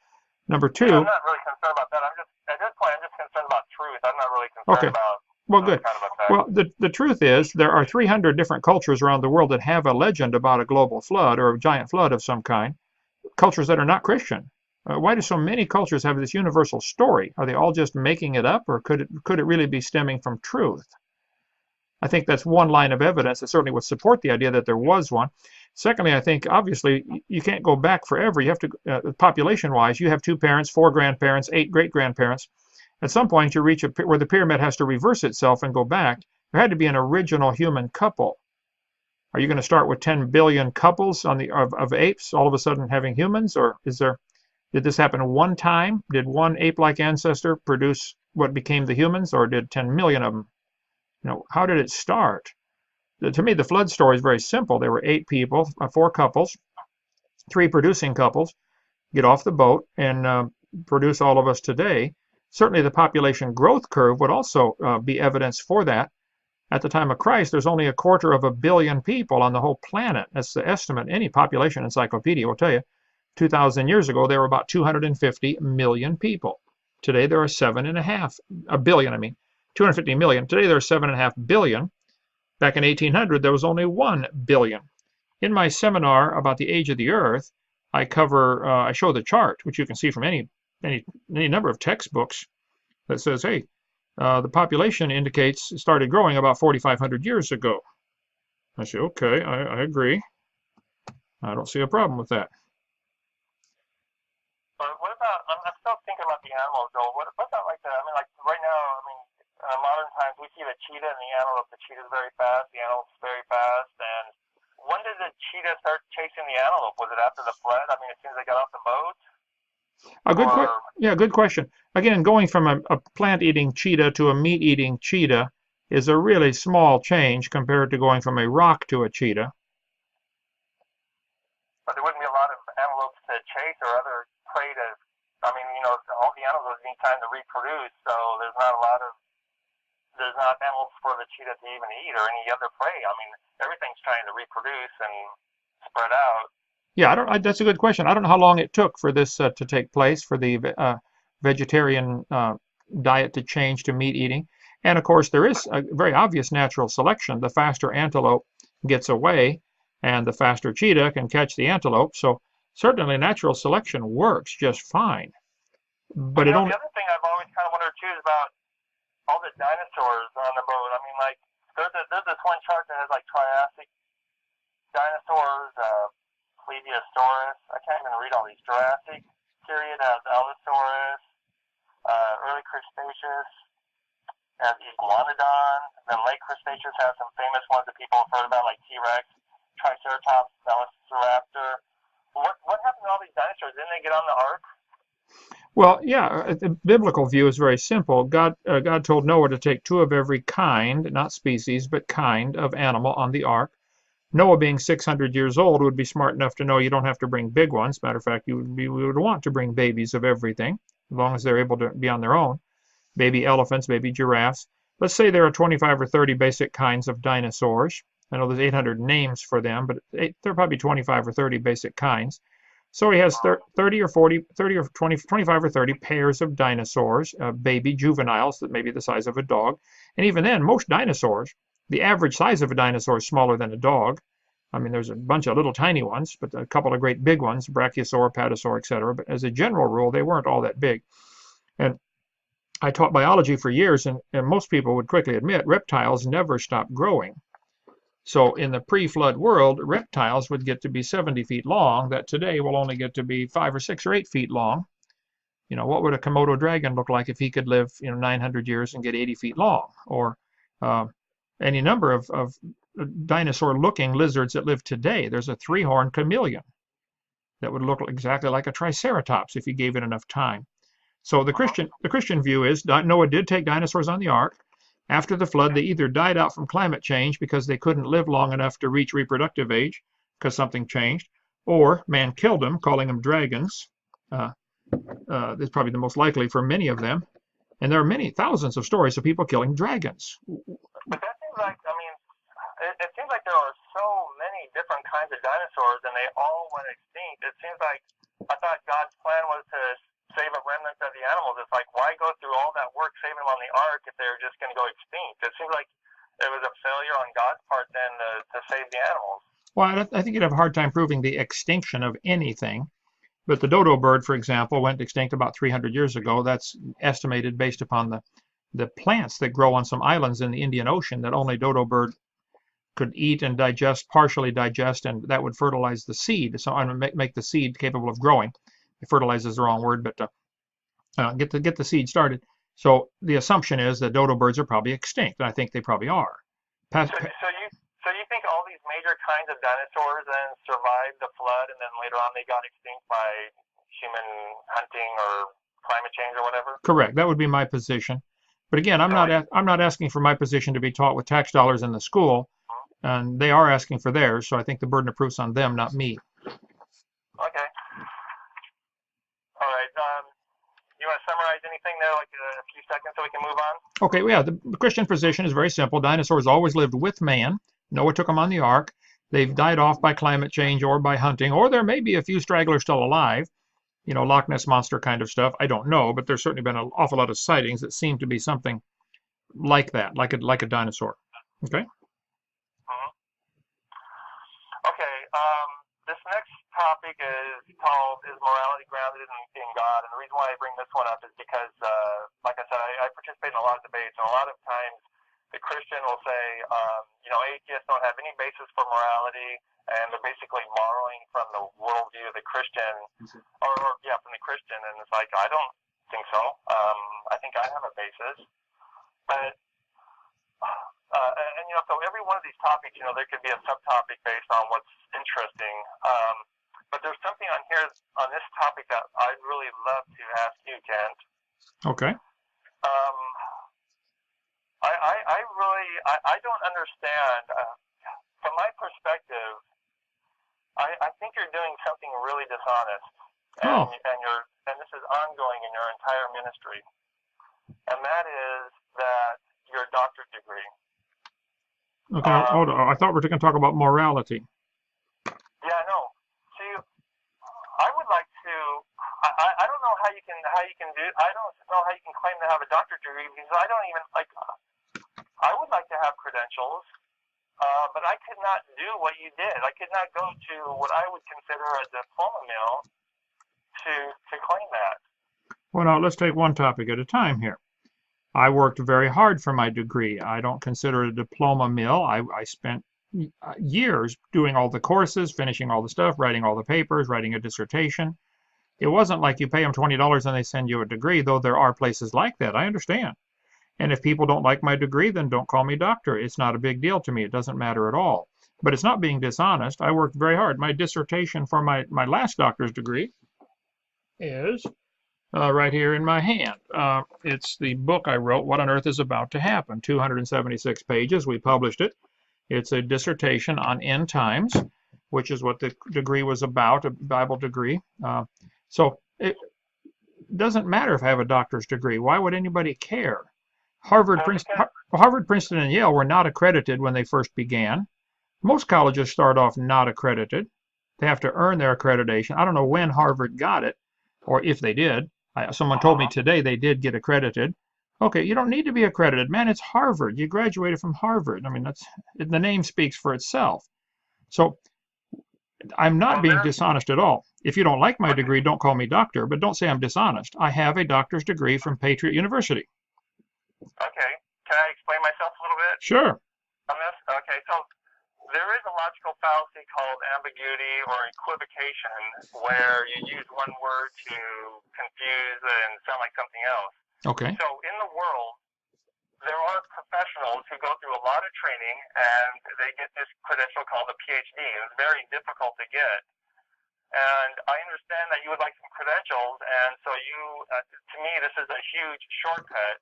Number two. I'm not really concerned about that. At this point, I'm just concerned about truth. I'm not really concerned about. Well, good. Well, the truth is there are 300 different cultures around the world that have a legend about a global flood or a giant flood of some kind. Cultures that are not Christian. Why do so many cultures have this universal story? Are they all just making it up, or could it really be stemming from truth? I think that's one line of evidence that certainly would support the idea that there was one. Secondly, I think obviously you can't go back forever. You have to, population-wise, you have 2 parents, 4 grandparents, 8 great-grandparents. At some point, you reach where the pyramid has to reverse itself and go back. There had to be an original human couple. Are you going to start with 10 billion couples of apes all of a sudden having humans, or did this happen one time? Did one ape-like ancestor produce what became the humans, or did 10 million of them? You know, how did it start? To me, the flood story is very simple. There were 8 people, 4 couples, 3 producing couples, get off the boat and produce all of us today. Certainly the population growth curve would also be evidence for that. At the time of Christ, there's only 250 million people on the whole planet. That's the estimate. Any population encyclopedia will tell you. 2,000 years ago, there were about 250 million people. Today, there are 7.5 billion, 250 million. Today, there are 7.5 billion. Back in 1800, there was only 1 billion. In my seminar about the age of the Earth, I show the chart, which you can see from any number of textbooks, that says, hey, the population started growing about 4,500 years ago. I say, okay, I agree. I don't see a problem with that. But what about, I'm still thinking about the animals, though. What about like right now, modern times, we see the cheetah and the antelope. The cheetah is very fast, the antelope is very fast. And when did the cheetah start chasing the antelope? Was it after the flood? As soon as they got off the boat? Good question. Again, going from a plant-eating cheetah to a meat-eating cheetah is a really small change compared to going from a rock to a cheetah. But there wouldn't be a lot of antelopes to chase or other prey to, all the animals need time to reproduce, so there's not antelopes for the cheetah to even eat or any other prey. Everything's trying to reproduce and spread out. Yeah, that's a good question. I don't know how long it took for this to take place, for the vegetarian diet to change to meat eating. And of course, there is a very obvious natural selection. The faster antelope gets away, and the faster cheetah can catch the antelope. So certainly natural selection works just fine, but But it only. the other thing I've always kind of wondered too is about all the dinosaurs on the boat. I mean, like there's this one chart that has like Triassic dinosaurs, Plesiosaurus. I can't even read all these. Jurassic period has Allosaurus, early Cretaceous has Iguanodon. Then late Cretaceous has some famous ones that people have heard about, like T-Rex, Triceratops, Velociraptor. What happened to all these dinosaurs? Didn't they get on the ark? Well, yeah, the biblical view is very simple. God told Noah to take 2 of every kind, not species, but kind of animal on the ark. Noah, being 600 years old, would be smart enough to know you don't have to bring big ones. Matter of fact, we would want to bring babies of everything, as long as they're able to be on their own. Baby elephants, baby giraffes. Let's say there are 25 or 30 basic kinds of dinosaurs. I know there's 800 names for them, but there are probably 25 or 30 basic kinds. So he has 30 or 40, 30 or 20, 25 or 30 pairs of dinosaurs, baby juveniles that may be the size of a dog. And even then, most dinosaurs, the average size of a dinosaur is smaller than a dog. I mean, there's a bunch of little tiny ones, but a couple of great big ones, Brachiosaur, Patasaur, etc. But as a general rule, they weren't all that big. And I taught biology for years, and most people would quickly admit reptiles never stop growing. So in the pre-flood world, reptiles would get to be 70 feet long that today will only get to be 5 or 6 or 8 feet long. You know, what would a Komodo dragon look like if he could live, 900 years and get 80 feet long? Or any number of dinosaur-looking lizards that live today. There's a 3-horned chameleon that would look exactly like a triceratops if you gave it enough time. So the Christian view is Noah did take dinosaurs on the ark. After the flood, they either died out from climate change because they couldn't live long enough to reach reproductive age because something changed, or man killed them, calling them dragons. That's probably the most likely for many of them. And there are many thousands of stories of people killing dragons. But that seems like, I mean, it seems like there are so many different kinds of dinosaurs and they all went extinct. It seems like I thought God's plan was to save a remnant of the animals. It's like, why go through all that work saving them on the ark if they're just going to go extinct? It seems like it was a failure on God's part then to save the animals. Well, I think you'd have a hard time proving the extinction of anything. But the dodo bird, for example, went extinct about 300 years ago. That's estimated based upon the plants that grow on some islands in the Indian Ocean that only dodo bird could eat and digest, partially digest, and that would fertilize the seed. So make the seed capable of growing. Fertilize is the wrong word, but get the seed started. So the assumption is that dodo birds are probably extinct, and I think they probably are. So you think all these major kinds of dinosaurs then survived the flood, and then later on they got extinct by human hunting or climate change or whatever? Correct. That would be my position. But again, I'm not asking for my position to be taught with tax dollars in the school, and they are asking for theirs. So I think the burden of proof's on them, not me. Okay. All right. You want to summarize anything there, like a few seconds, so we can move on? Okay. Yeah. The Christian position is very simple. Dinosaurs always lived with man. Noah took them on the ark. They've died off by climate change or by hunting, or there may be a few stragglers still alive. Loch Ness Monster kind of stuff. I don't know, but there's certainly been an awful lot of sightings that seem to be something like that, like a dinosaur. Okay. Mm-hmm. Okay. This next topic is called "Is Morality Grounded in God?" And the reason why I bring this one up is because, like I said, I participate in a lot of debates, and a lot of times the Christian will say, atheists don't have any basis for morality, and they're basically borrowing from the worldview of the Christian, or from the Christian, and it's like, I don't think so. I think I have a basis. But, so every one of these topics, there could be a subtopic based on what's interesting. But there's something on here, on this topic, that I'd really love to ask you, Kent. Okay. I don't understand. From my perspective, I think you're doing something really dishonest, and this is ongoing in your entire ministry, and that is that your doctorate degree. Okay, hold on. I thought we were going to talk about morality. Yeah, no. See, I would like to. I don't know how you can do. I don't know how you can claim to have a doctorate degree because I don't even like. I would like to have credentials, but I could not do what you did. I could not go to what I would consider a diploma mill to claim that. Well, now let's take one topic at a time here. I worked very hard for my degree. I don't consider it a diploma mill. I spent years doing all the courses, finishing all the stuff, writing all the papers, writing a dissertation. It wasn't like you pay them $20 and they send you a degree, though there are places like that. I understand. And if people don't like my degree, then don't call me doctor. It's not a big deal to me. It doesn't matter at all. But it's not being dishonest. I worked very hard. My dissertation for my last doctor's degree is right here in my hand. It's the book I wrote, What on Earth is About to Happen, 276 pages. We published it. It's a dissertation on end times, which is what the degree was about, a Bible degree. So it doesn't matter if I have a doctor's degree. Why would anybody care? Harvard, Princeton, and Yale were not accredited when they first began. Most colleges start off not accredited. They have to earn their accreditation. I don't know when Harvard got it, or if they did. Someone told me today they did get accredited. Okay, you don't need to be accredited. Man, it's Harvard. You graduated from Harvard. I mean, the name speaks for itself. So I'm not being dishonest at all. If you don't like my degree, don't call me doctor, but don't say I'm dishonest. I have a doctor's degree from Patriot University. Okay. Can I explain myself a little bit? Sure. On this? Okay, so there is a logical fallacy called ambiguity or equivocation where you use one word to confuse and sound like something else. Okay. So in the world, there are professionals who go through a lot of training and they get this credential called a PhD. It's very difficult to get. And I understand that you would like some credentials, and so to me, this is a huge shortcut.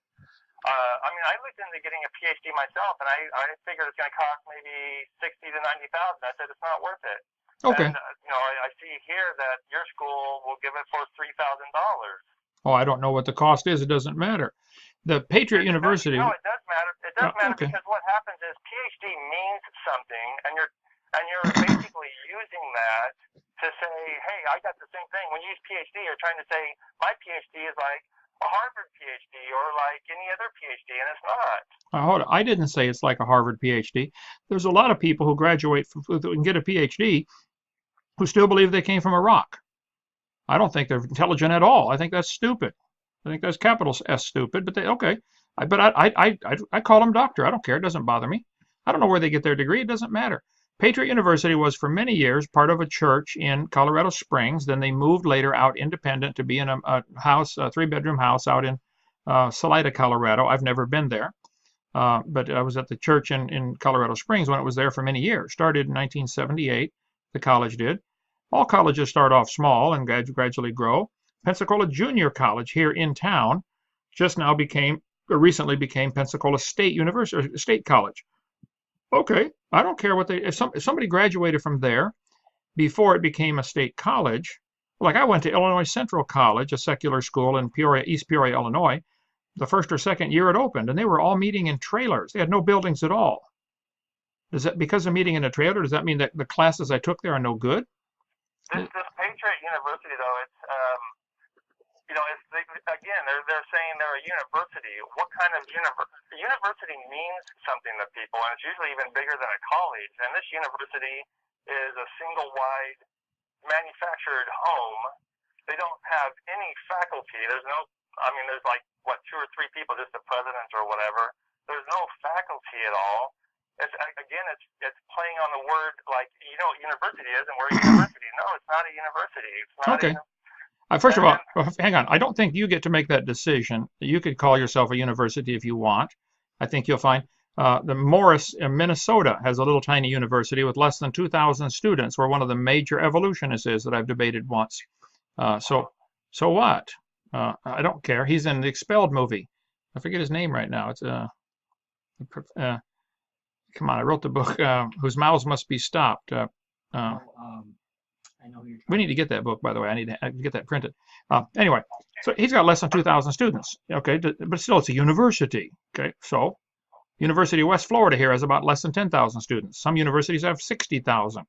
I mean, I looked into getting a PhD myself, and I figured it's going to cost maybe $60,000 to $90,000. I said it's not worth it. Okay. And I see here that your school will give it for $3,000. Oh, I don't know what the cost is. It doesn't matter. The Patriot University. No, it does matter. It does matter okay. Because what happens is PhD means something, and you're basically using that to say, hey, I got the same thing. When you use PhD, you're trying to say my PhD is like a Harvard PhD or like any other PhD, and it's not. Hold on. I didn't say it's like a Harvard PhD. There's a lot of people who graduate and get a PhD who still believe they came from a rock. I don't think they're intelligent at all. I think that's stupid. I think that's capital S stupid. But I call them doctor. I don't care. It doesn't bother me. I don't know where they get their degree. It doesn't matter. Patriot University was for many years part of a church in Colorado Springs. Then they moved later out independent to be in a house, a 3-bedroom house out in Salida, Colorado. I've never been there, but I was at the church in Colorado Springs when it was there for many years. Started in 1978, the college did. All colleges start off small and gradually grow. Pensacola Junior College here in town recently became Pensacola State University, or State College. Okay, I don't care if somebody graduated from there before it became a state college. Like I went to Illinois Central College, a secular school in East Peoria, Illinois. The first or second year it opened, and they were all meeting in trailers. They had no buildings at all. Does that, because of meeting in a trailer, does that mean that the classes I took there are no good? This Patriot University, though, again, they're saying they're a university. What kind of university? University means something to people, and it's usually even bigger than a college. And this university is a single-wide manufactured home. They don't have any faculty. There's like, 2 or 3 people, just the president or whatever. There's no faculty at all. It's playing on the word, like, you know what university is, and we're a university. No, it's not a university. It's not okay. First of all, hang on. I don't think you get to make that decision. You could call yourself a university if you want. I think you'll find the Morris in Minnesota has a little tiny university with less than 2,000 students, where one of the major evolutionists is that I've debated once. So what? I don't care. He's in the Expelled movie. I forget his name right now. It's come on. I wrote the book Whose Mouths Must Be Stopped. I know we need to get that book, by the way. I need to get that printed. Anyway, so he's got less than 2,000 students. Okay, but still, it's a university. Okay, so University of West Florida here has about less than 10,000 students. Some universities have 60,000.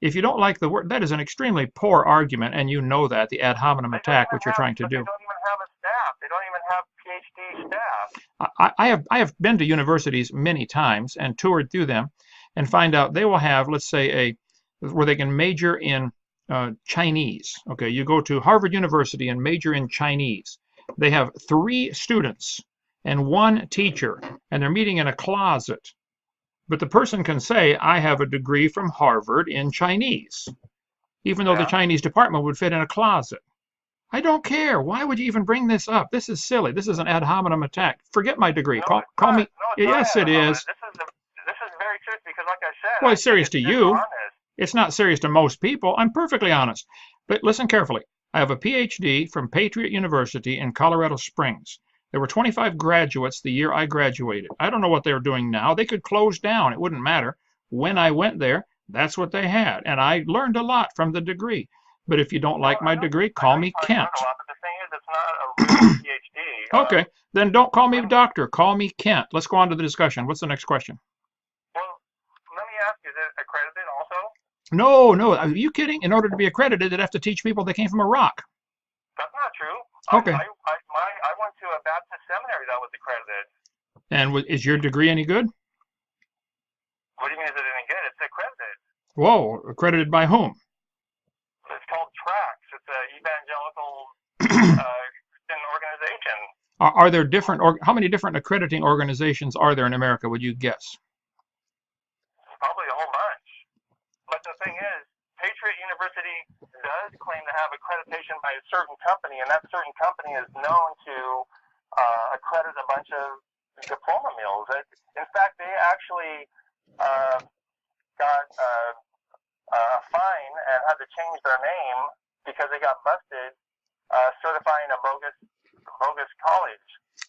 If you don't like the word, that is an extremely poor argument, and you know that, the ad hominem attack, which you're trying to do. They don't even have a staff. They don't even have PhD staff. I have been to universities many times and toured through them. and find out they will have, let's say, where they can major in Chinese. Okay, you go to Harvard University and major in Chinese. They have 3 students and 1 teacher, and they're meeting in a closet. But the person can say, I have a degree from Harvard in Chinese, even though the Chinese department would fit in a closet. I don't care. Why would you even bring this up? This is silly. This is an ad hominem attack. Forget my degree. Call me. Yes, it is. This is very serious because, like I said, well, it's serious to you. It's not serious to most people. I'm perfectly honest. But listen carefully. I have a PhD from Patriot University in Colorado Springs. There were 25 graduates the year I graduated. I don't know what they're doing now. They could close down. It wouldn't matter. When I went there, that's what they had. And I learned a lot from the degree. But if you don't like my degree, call me Kent. But the thing is, it's not a real PhD. Okay, then don't call me doctor. Call me Kent. Let's go on to the discussion. What's the next question? Well, let me ask you, is it accredited also? No. Are you kidding? In order to be accredited, they'd have to teach people they came from Iraq. That's not true. Okay. I went to a Baptist seminary that was accredited. And is your degree any good? What do you mean, is it any good? It's accredited. Whoa, accredited by whom? It's called TRACS. It's an evangelical Christian organization. Are there different, how many different accrediting organizations are there in America, would you guess? Probably a whole bunch. But the thing is, Patriot University does claim to have accreditation by a certain company, and that certain company is known to accredit a bunch of diploma mills. In fact, they actually got a fine and had to change their name because they got busted certifying a bogus college.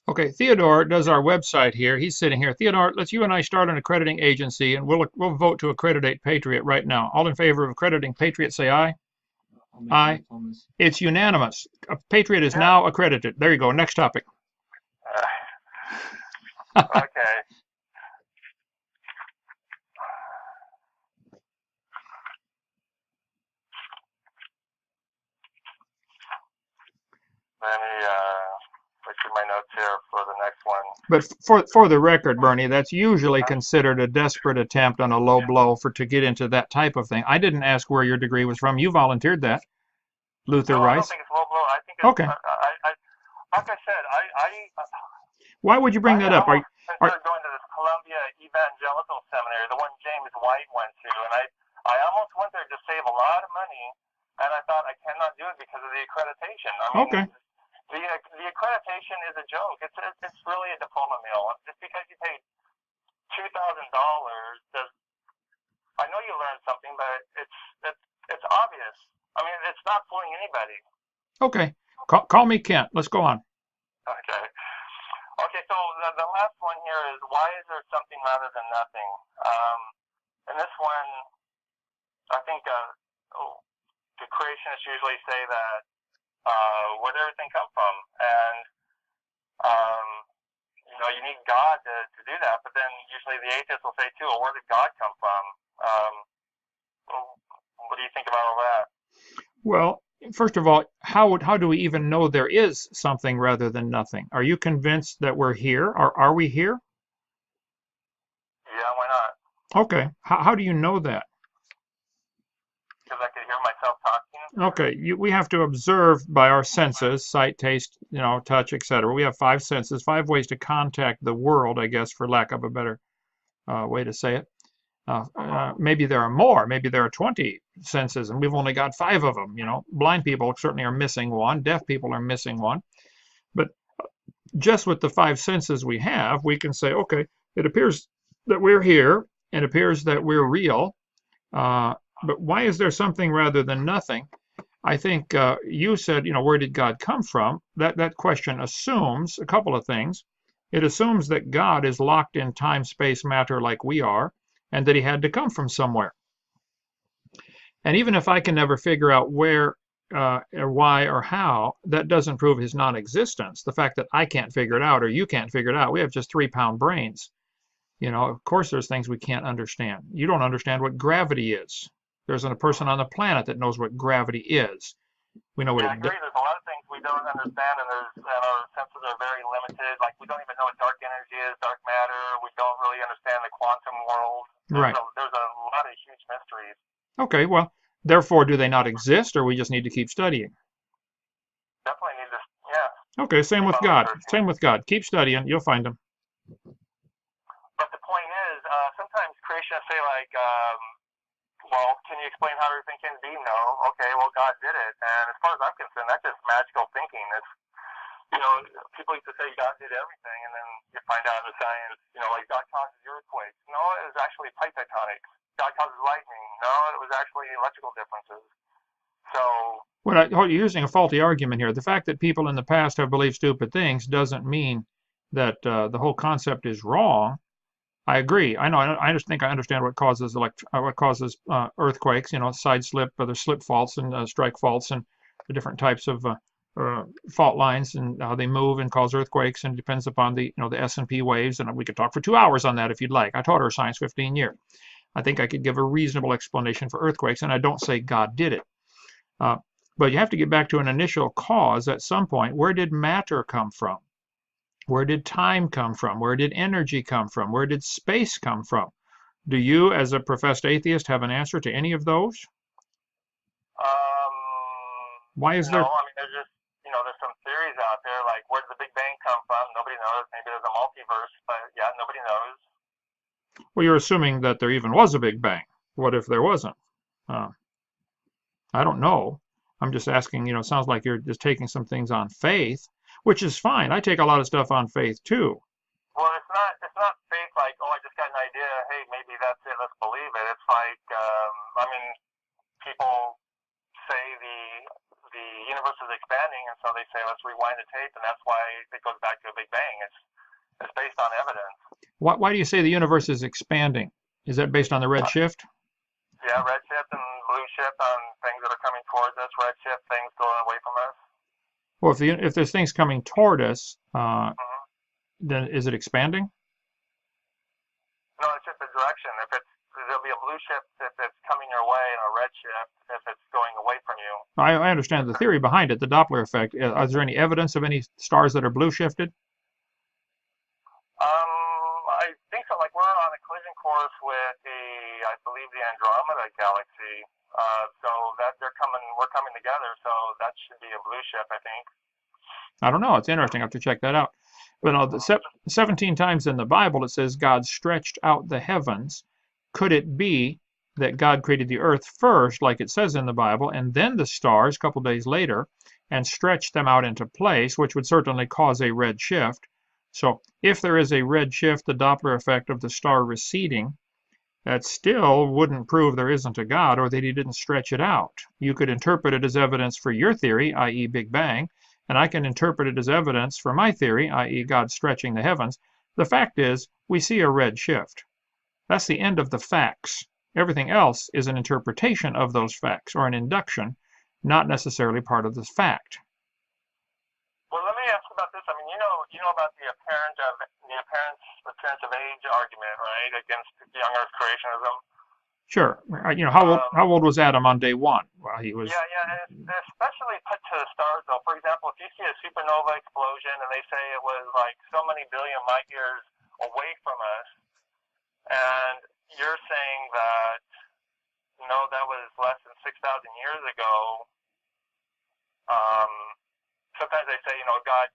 Okay, Theodore does our website here. He's sitting here. Theodore, let's you and I start an accrediting agency, and we'll vote to accreditate Patriot right now. All in favor of accrediting Patriot, say aye. Aye. It's unanimous. Patriot is now accredited. There you go. Next topic. Okay. Let me look through my notes here for the next one. But for the record, Bernie, that's usually considered a desperate attempt on a low blow to get into that type of thing. I didn't ask where your degree was from. You volunteered that. Luther I don't Rice. think it's low blow. I think it's, okay. Like I said, Why would you bring that up? I considered going to this Columbia Evangelical Seminary, the one James White went to, and I almost went there to save a lot of money, and I thought I cannot do it because of the accreditation. I mean, okay. The accreditation is a joke. It's really a diploma mill. Just because you paid $2,000 does. I know you learned something, but it's obvious. I mean, it's not fooling anybody. Okay. Call me Kent. Let's go on. Okay. Okay, so the last one here is, why is there something rather than nothing? And this one, I think the creationists usually say that where did everything come from? And, you need God to do that, but then usually the atheists will say, too, well, where did God come from? What do you think about all that? Well, first of all, how do we even know there is something rather than nothing? Are you convinced that we're here, or are we here? Yeah, why not? Okay. How do you know that? Because I could hear myself talking. Okay, we have to observe by our senses, sight, taste, touch, etc. We have 5 senses, 5 ways to contact the world, I guess, for lack of a better way to say it. Maybe there are more. Maybe there are 20 senses, and we've only got 5 of them. Blind people certainly are missing one. Deaf people are missing one. But just with the 5 senses we have, we can say, okay, it appears that we're here. It appears that we're real. But why is there something rather than nothing? I think you said, where did God come from? That question assumes a couple of things. It assumes that God is locked in time, space, matter like we are, and that he had to come from somewhere. And even if I can never figure out where or why or how, that doesn't prove his non-existence. The fact that I can't figure it out or you can't figure it out, we have just 3-pound brains. Of course there's things we can't understand. You don't understand what gravity is. There isn't a person on the planet that knows what gravity is. We know what I agree. There's a lot of things we don't understand, and our senses are very limited. Like, we don't even know what dark energy is, dark matter. We don't really understand the quantum world. Right. There's Okay, well, therefore, do they not exist, or we just need to keep studying? Definitely need to, yeah. Okay, same with God. Same with God. Keep studying, you'll find them. But the point is, sometimes creationists say like, well, can you explain how everything can be? No. Okay, well, God did it. And as far as I'm concerned, that's just magical thinking. It's, people used to say God did everything, and then you find out in the science, like God causes earthquakes. No, it was actually plate tectonics. God causes lightning. No, it was actually electrical differences. So. Well, you're using a faulty argument here. The fact that people in the past have believed stupid things doesn't mean that the whole concept is wrong. I agree. I know. I just think I understand what causes earthquakes. Side slip, the slip faults and strike faults, and the different types of fault lines and how they move and cause earthquakes. And it depends upon the S&P waves. And we could talk for 2 hours on that if you'd like. I taught earth science 15 years. I think I could give a reasonable explanation for earthquakes, and I don't say God did it. But you have to get back to an initial cause at some point. Where did matter come from? Where did time come from? Where did energy come from? Where did space come from? Do you, as a professed atheist, have an answer to any of those? Why is there? No, I mean, there's just, there's some theories out there, like where did the Big Bang come from? Nobody knows. Maybe there's a multiverse, but yeah, nobody knows. Well, you're assuming that there even was a Big Bang. What if there wasn't? I don't know. I'm just asking, it sounds like you're just taking some things on faith, which is fine. I take a lot of stuff on faith too. Well, it's not faith like, oh, I just got an idea. Hey, maybe that's it. Let's believe it. It's like, people say the universe is expanding, and so they say, let's rewind the tape, and that's why it goes back to a Big Bang. It's based on evidence. Why do you say the universe is expanding? Is that based on the redshift? Yeah, redshift and blue shift on things that are coming towards us, redshift things going away from us. Well, if there's things coming toward us, then is it expanding? No, it's just a direction. There'll be a blue shift if it's coming your way, and a red shift if it's going away from you. I understand the theory behind it, the Doppler effect. Is there any evidence of any stars that are blue shifted? I think so. Like, we're on a collision course with I believe the Andromeda galaxy. So that we're coming together. So that should be a blue shift, I think. I don't know. It's interesting. I have to check that out. But 17 times in the Bible it says God stretched out the heavens. Could it be that God created the earth first, like it says in the Bible, and then the stars a couple days later, and stretched them out into place, which would certainly cause a red shift? So if there is a red shift, the Doppler effect of the star receding, that still wouldn't prove there isn't a God or that he didn't stretch it out. You could interpret it as evidence for your theory, i.e. Big Bang, and I can interpret it as evidence for my theory, i.e. God stretching the heavens. The fact is, we see a red shift. That's the end of the facts. Everything else is an interpretation of those facts, or an induction, not necessarily part of this fact. Well, let me ask about this. I mean, you know about the appearance of age argument, right, against young Earth creationism? Sure. How old was Adam on day one? Well, he was. Yeah, and especially put to the stars, though. For example, if you see a supernova explosion and they say it was like so many billion light years away from us, and you're saying that no, that was less than 6,000 years ago. Sometimes they say, God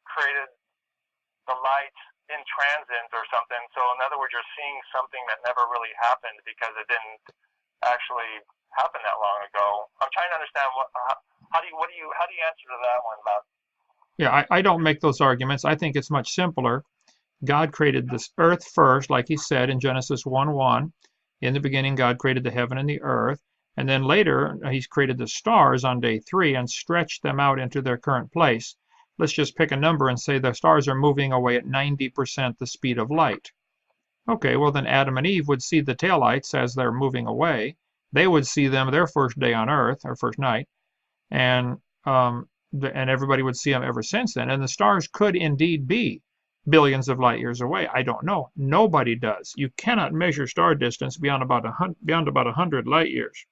created the light in transit or something. So in other words, you're seeing something that never really happened because it didn't actually happen that long ago. I'm trying to understand how do you answer to that one about? Yeah, I don't make those arguments. I think it's much simpler. God created this earth first, like he said in Genesis 1:1. In the beginning, God created the heaven and the earth. And then later, he's created the stars on day 3 and stretched them out into their current place. Let's just pick a number and say the stars are moving away at 90% the speed of light. Okay, well then Adam and Eve would see the taillights as they're moving away. They would see them their first day on Earth, or first night, and everybody would see them ever since then. And the stars could indeed be billions of light years away. I don't know. Nobody does. You cannot measure star distance beyond about 100 light years.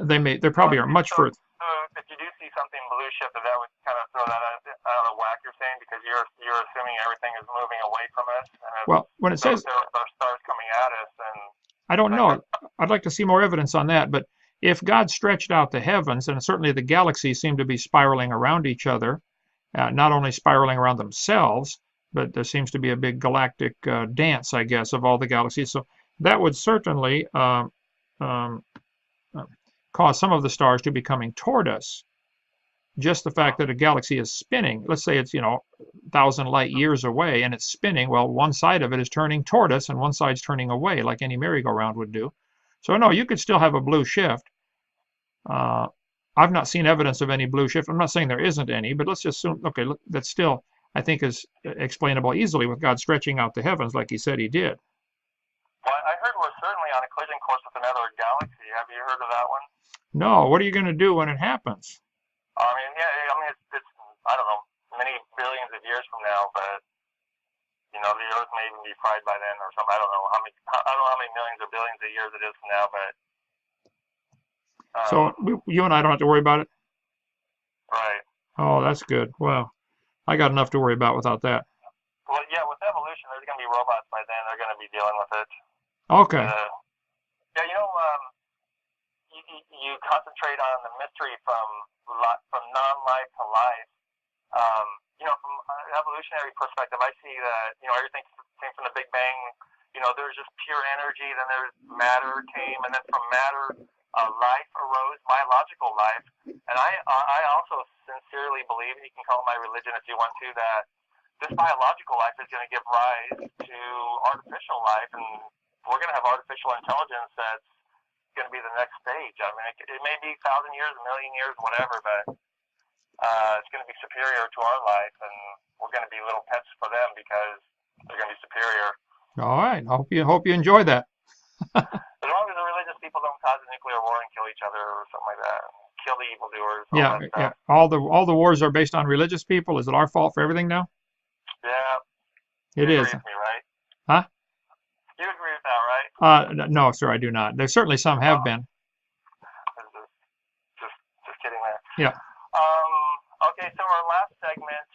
They probably are much further. So if you do see something blue shifted, that would kind of throw that out of whack, you're saying, because you're assuming everything is moving away from us. And well, when it says there are stars coming at us, and I don't know. I'd like to see more evidence on that. But if God stretched out the heavens, and certainly the galaxies seem to be spiraling around each other, not only spiraling around themselves, but there seems to be a big galactic dance, I guess, of all the galaxies. So that would certainly um, cause some of the stars to be coming toward us. Just the fact that a galaxy is spinning, let's say it's, 1,000 light years away and it's spinning, well, one side of it is turning toward us and one side's turning away, like any merry-go-round would do. So no, you could still have a blue shift. I've not seen evidence of any blue shift. I'm not saying there isn't any, but let's just assume, okay, look, that still, I think, is explainable easily with God stretching out the heavens like he said he did. Well, I heard we're certainly on a collision course with another galaxy. Have you heard of that one? No, what are you going to do when it happens? It's I don't know, many billions of years from now, but the Earth may even be fried by then or something. I don't know how many millions or billions of years it is from now, but. So you and I don't have to worry about it? Right. Oh, that's good. Well, I got enough to worry about without that. Well, yeah, with evolution, there's going to be robots by then. They're going to be dealing with it. Okay. You concentrate on the mystery from non-life to life. From an evolutionary perspective, I see that, everything came from the Big Bang. There's just pure energy, then there's matter came, and then from matter, life arose, biological life. And I also sincerely believe, and you can call it my religion if you want to, that this biological life is going to give rise to artificial life, and we're going to have artificial intelligence that's going to be the next stage. I mean, it may be 1,000 years, a million years, whatever, but it's going to be superior to our life, and we're going to be little pets for them because they're going to be superior. All right. Hope you enjoy that. As long as the religious people don't cause a nuclear war and kill each other or something like that, kill the evildoers. Yeah. All the wars are based on religious people. Is it our fault for everything now? Yeah. It is. You agree with me, right? Huh? You agree with that, right? No, sir, I do not. There certainly some have been. Just kidding there. Yeah. Okay, so our last segment.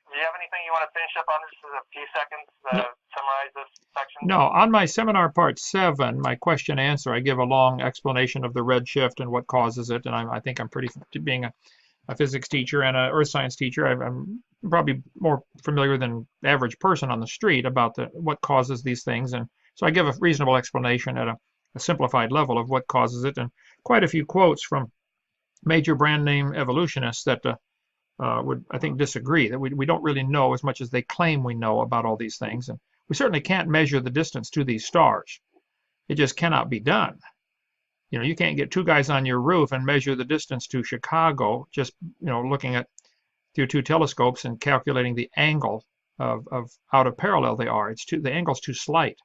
Do you have anything you want to finish up on? This is a few seconds to summarize this section. No, on my seminar part 7, my question answer, I give a long explanation of the red shift and what causes it, and I think I'm pretty, being a physics teacher and an earth science teacher, I'm probably more familiar than the average person on the street about what causes these things, and so I give a reasonable explanation at a simplified level of what causes it, and quite a few quotes from major brand name evolutionists that would, I think, disagree, that we don't really know as much as they claim we know about all these things. And we certainly can't measure the distance to these stars. It just cannot be done. You can't get two guys on your roof and measure the distance to Chicago just, looking at through two telescopes and calculating the angle of out of parallel they are. The angle's too slight.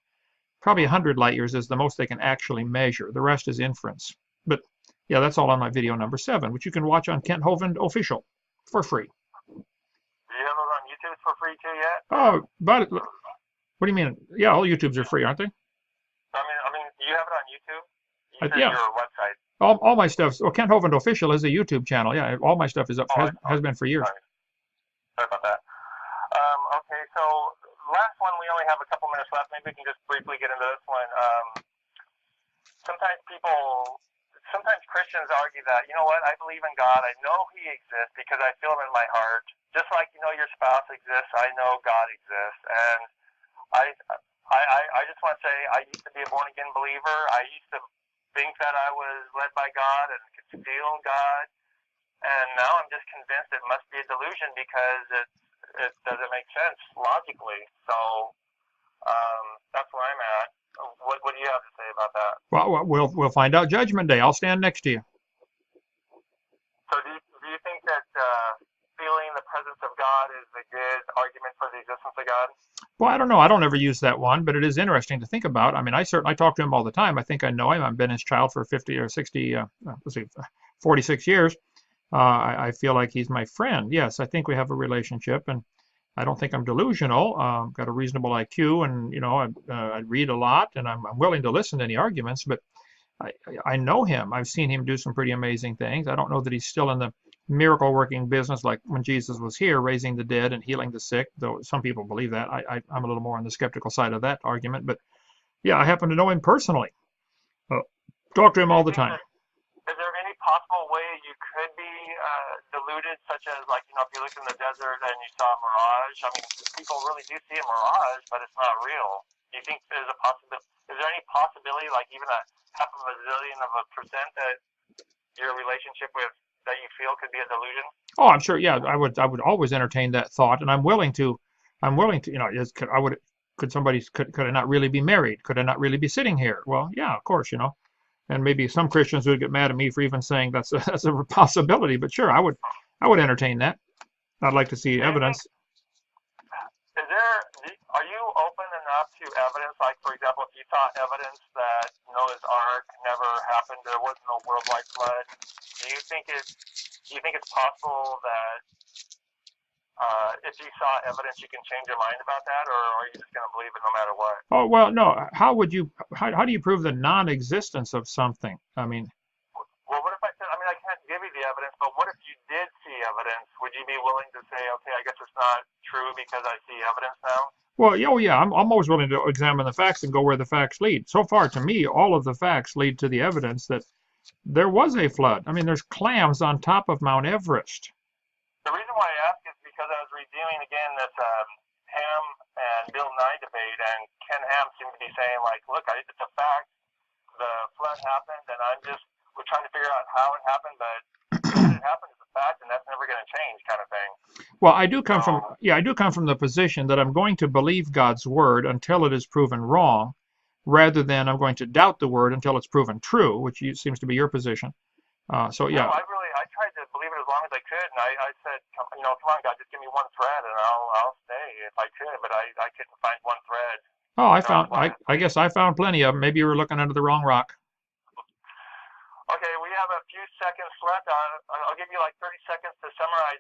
Probably 100 light years is the most they can actually measure. The rest is inference. But yeah, that's all on my video number 7, which you can watch on Kent Hovind Official. For free. Do you have it on YouTube for free too yet? Oh, but what do you mean? Yeah, all YouTubes are free, aren't they? I mean, do you have it on YouTube? You said yeah. Your website. All my stuff. Well, Kent Hovind Official is a YouTube channel. Yeah, all my stuff is up. Has been for years. Sorry about that. Okay, so last one. We only have a couple minutes left. Maybe we can just briefly get into this one. Sometimes Christians argue that, I believe in God. I know He exists because I feel Him in my heart. Just like your spouse exists, I know God exists. And I just want to say, I used to be a born again believer. I used to think that I was led by God and could feel God. And now I'm just convinced it must be a delusion because it doesn't make sense logically. So that's where I'm at. What do you have to say about that? Well, we'll find out Judgment Day. I'll stand next to you. So do you think that feeling the presence of God is a good argument for the existence of God? Well, I don't know. I don't ever use that one, but it is interesting to think about. I mean, I talk to him all the time. I think I know him. I've been his child for 50 or 60, 46 years. I feel like he's my friend. Yes, I think we have a relationship, and I don't think I'm delusional. Got a reasonable IQ, and I read a lot, and I'm willing to listen to any arguments. But I know him. I've seen him do some pretty amazing things. I don't know that he's still in the miracle working business like when Jesus was here, raising the dead and healing the sick. Though some people believe that. I'm a little more on the skeptical side of that argument. But yeah, I happen to know him personally. Talk to him Do all you the think time. that, is there any possible way you could be deluded, such as, like, if you look in the desert and you saw a mirage? I mean, people really do see a mirage, but it's not real. Do you think there's a possibility? Is there any possibility, like even a half of a zillion of a percent, that your relationship with that you feel could be a delusion? Oh, I'm sure. Yeah, I would always entertain that thought, and I'm willing to. Could I not really be married? Could I not really be sitting here? Well, yeah, of course. And maybe some Christians would get mad at me for even saying that's a possibility. But sure, I would entertain that. I'd like to see Do you think evidence. are you open enough to evidence? Like, for example, if you saw evidence that Noah's Ark never happened, there was no worldwide flood. Do you think it's possible that if you saw evidence, you can change your mind about that, or are you just going to believe it no matter what? Oh well, no. How do you prove the non-existence of something? I mean, Well, what if I said, I mean, I can't give you the evidence, but what if you did see evidence? Would you be willing to say, okay, I guess it's not true because I see evidence now? well, yeah, oh yeah. I'm always willing to examine the facts and go where the facts lead. So far, to me, all of the facts lead to the evidence that there was a flood. I mean, there's clams on top of Mount Everest. The reason why I ask is because I was reviewing again this Ham and Bill Nye debate, and Ken Ham seemed to be saying, like, look, it's a fact. The flood happened, and we're trying to figure out how it happened, but that it happened is a fact, and that's never going to change, kind of thing. Well, I do come from So, yeah, I do come from the position that I'm going to believe God's word until it is proven wrong, rather than I'm going to doubt the word until it's proven true, which seems to be your position. So no, yeah, I tried to believe it as long as I could, and I said, come on, God, just give me one thread, and I'll stay if I could, but I couldn't find one thread. oh, Why. I guess I found plenty of them. Maybe you were looking under the wrong rock. Okay, we have a few seconds left. I'll give you like 30 seconds to summarize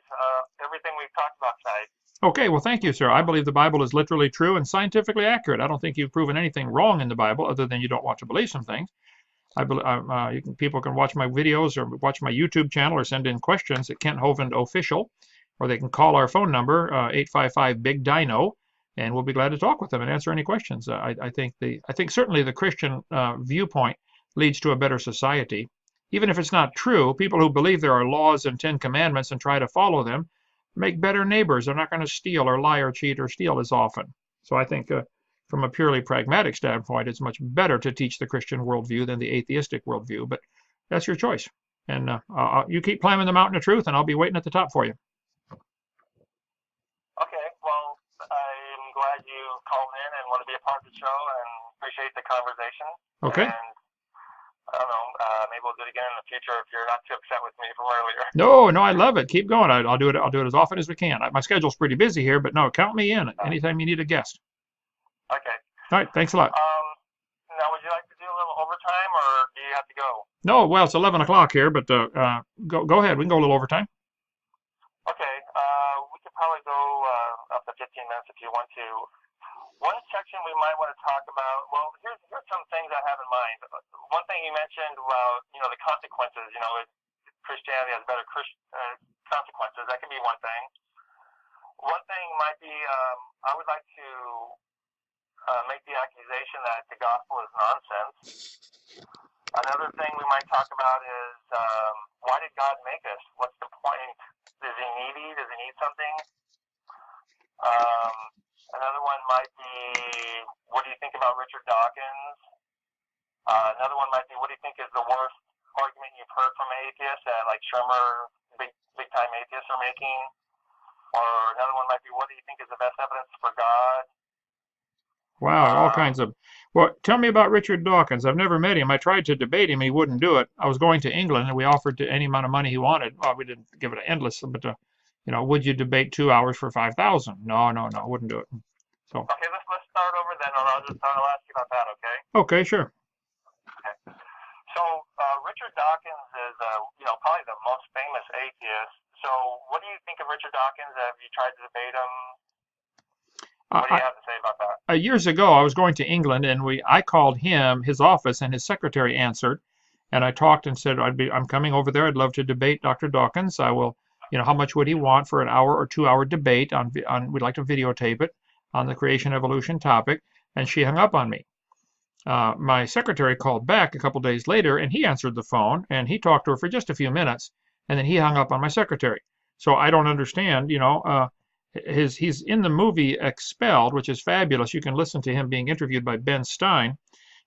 everything we've talked about tonight. Okay, well, thank you, sir. I believe the Bible is literally true and scientifically accurate. I don't think you've proven anything wrong in the Bible other than you don't want to believe some things. People can watch my videos or watch my YouTube channel or send in questions at Kent Hovind Official, or they can call our phone number 855-BIG-DINO, and we'll be glad to talk with them and answer any questions. I think certainly the Christian viewpoint leads to a better society. Even if it's not true, people who believe there are laws and 10 commandments and try to follow them make better neighbors. They're not going to steal or lie or cheat or steal as often. So I think from a purely pragmatic standpoint, it's much better to teach the Christian worldview than the atheistic worldview. But that's your choice. And you keep climbing the mountain of truth, and I'll be waiting at the top for you. Okay, well, I'm glad you called in and want to be a part of the show, and appreciate the conversation. Okay. And I don't know, maybe we'll do it again in the future if you're not too upset with me from earlier. No, I love it. Keep going. I'll do it. I'll do it as often as we can. My schedule's pretty busy here, but no, count me in anytime you need a guest. Okay. All right. Thanks a lot. Now, would you like to do a little overtime, or do you have to go? No, well, it's 11 o'clock here, but go ahead. We can go a little overtime. Okay. We could probably go up to 15 minutes if you want to. One section we might want to talk about, well, here's some things I have in mind. One thing you mentioned about, the consequences, Christianity has better consequences. That could be one thing. One thing might be, I would like to make the accusation that the gospel is nonsense. Another thing we might talk about is, why did God make us? What's the point? Is he needy? Does he need something? Another one might be, what do you think about Richard Dawkins? Another one might be, what do you think is the worst argument you've heard from atheists that like Shermer, big time atheists are making? Or another one might be, what do you think is the best evidence for God? Wow, all kinds of. Well, tell me about Richard Dawkins. I've never met him. I tried to debate him. He wouldn't do it. I was going to England, and we offered to any amount of money he wanted. Well, we didn't give it an endless, but would you debate 2 hours for 5,000? No, wouldn't do it. So. Okay, let's start over then, and I'll ask you about that. Okay. Okay, sure. Okay. So Richard Dawkins is probably the most famous atheist. So what do you think of Richard Dawkins? Have you tried to debate him? What do you have to say about that? Years ago, I was going to England, and I called his office, and his secretary answered, and I talked and said, I'm coming over there. I'd love to debate Dr. Dawkins. I will, how much would he want for an hour or 2 hour debate we'd like to videotape it on the creation evolution topic, and she hung up on me. My secretary called back a couple days later, and he answered the phone, and he talked to her for just a few minutes, and then he hung up on my secretary. So I don't understand, he's in the movie Expelled, which is fabulous. You can listen to him being interviewed by Ben Stein.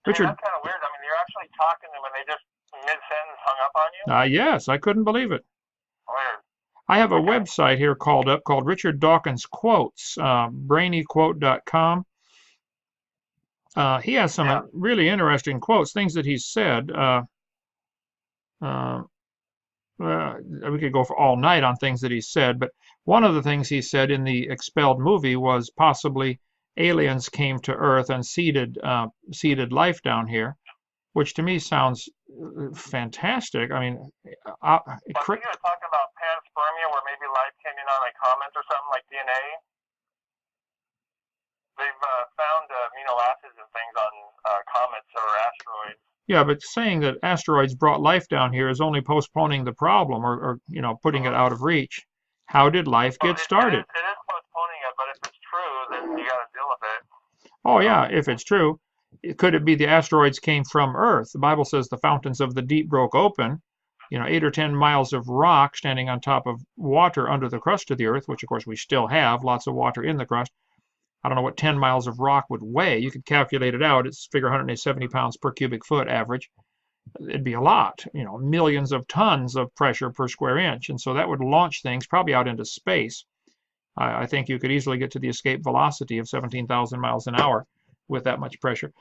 Richard, that's kind of weird. I mean, you're actually talking to them, and they just mid-sentence hung up on you? yes, I couldn't believe it. Weird. I have a website here called Richard Dawkins Quotes, brainyquote.com. He has some really interesting quotes, things that he said. We could go for all night on things that he said, but one of the things he said in the Expelled movie was possibly aliens came to Earth and seeded life down here, which to me sounds fantastic. I mean, I think you were talking about panspermia, where maybe life came in on a comet or something like DNA. They've found amino acids and things on comets or asteroids. Yeah, but saying that asteroids brought life down here is only postponing the problem, or putting it out of reach. How did life get started? It is postponing it, but if it's true, then you got to deal with it. Oh yeah, if it's true. Could it be the asteroids came from Earth? The Bible says the fountains of the deep broke open. 8 or 10 miles of rock standing on top of water under the crust of the Earth, which of course we still have, lots of water in the crust. I don't know what 10 miles of rock would weigh. You could calculate it out. It's figure 170 pounds per cubic foot average. It'd be a lot, millions of tons of pressure per square inch. And so that would launch things probably out into space. I think you could easily get to the escape velocity of 17,000 miles an hour with that much pressure.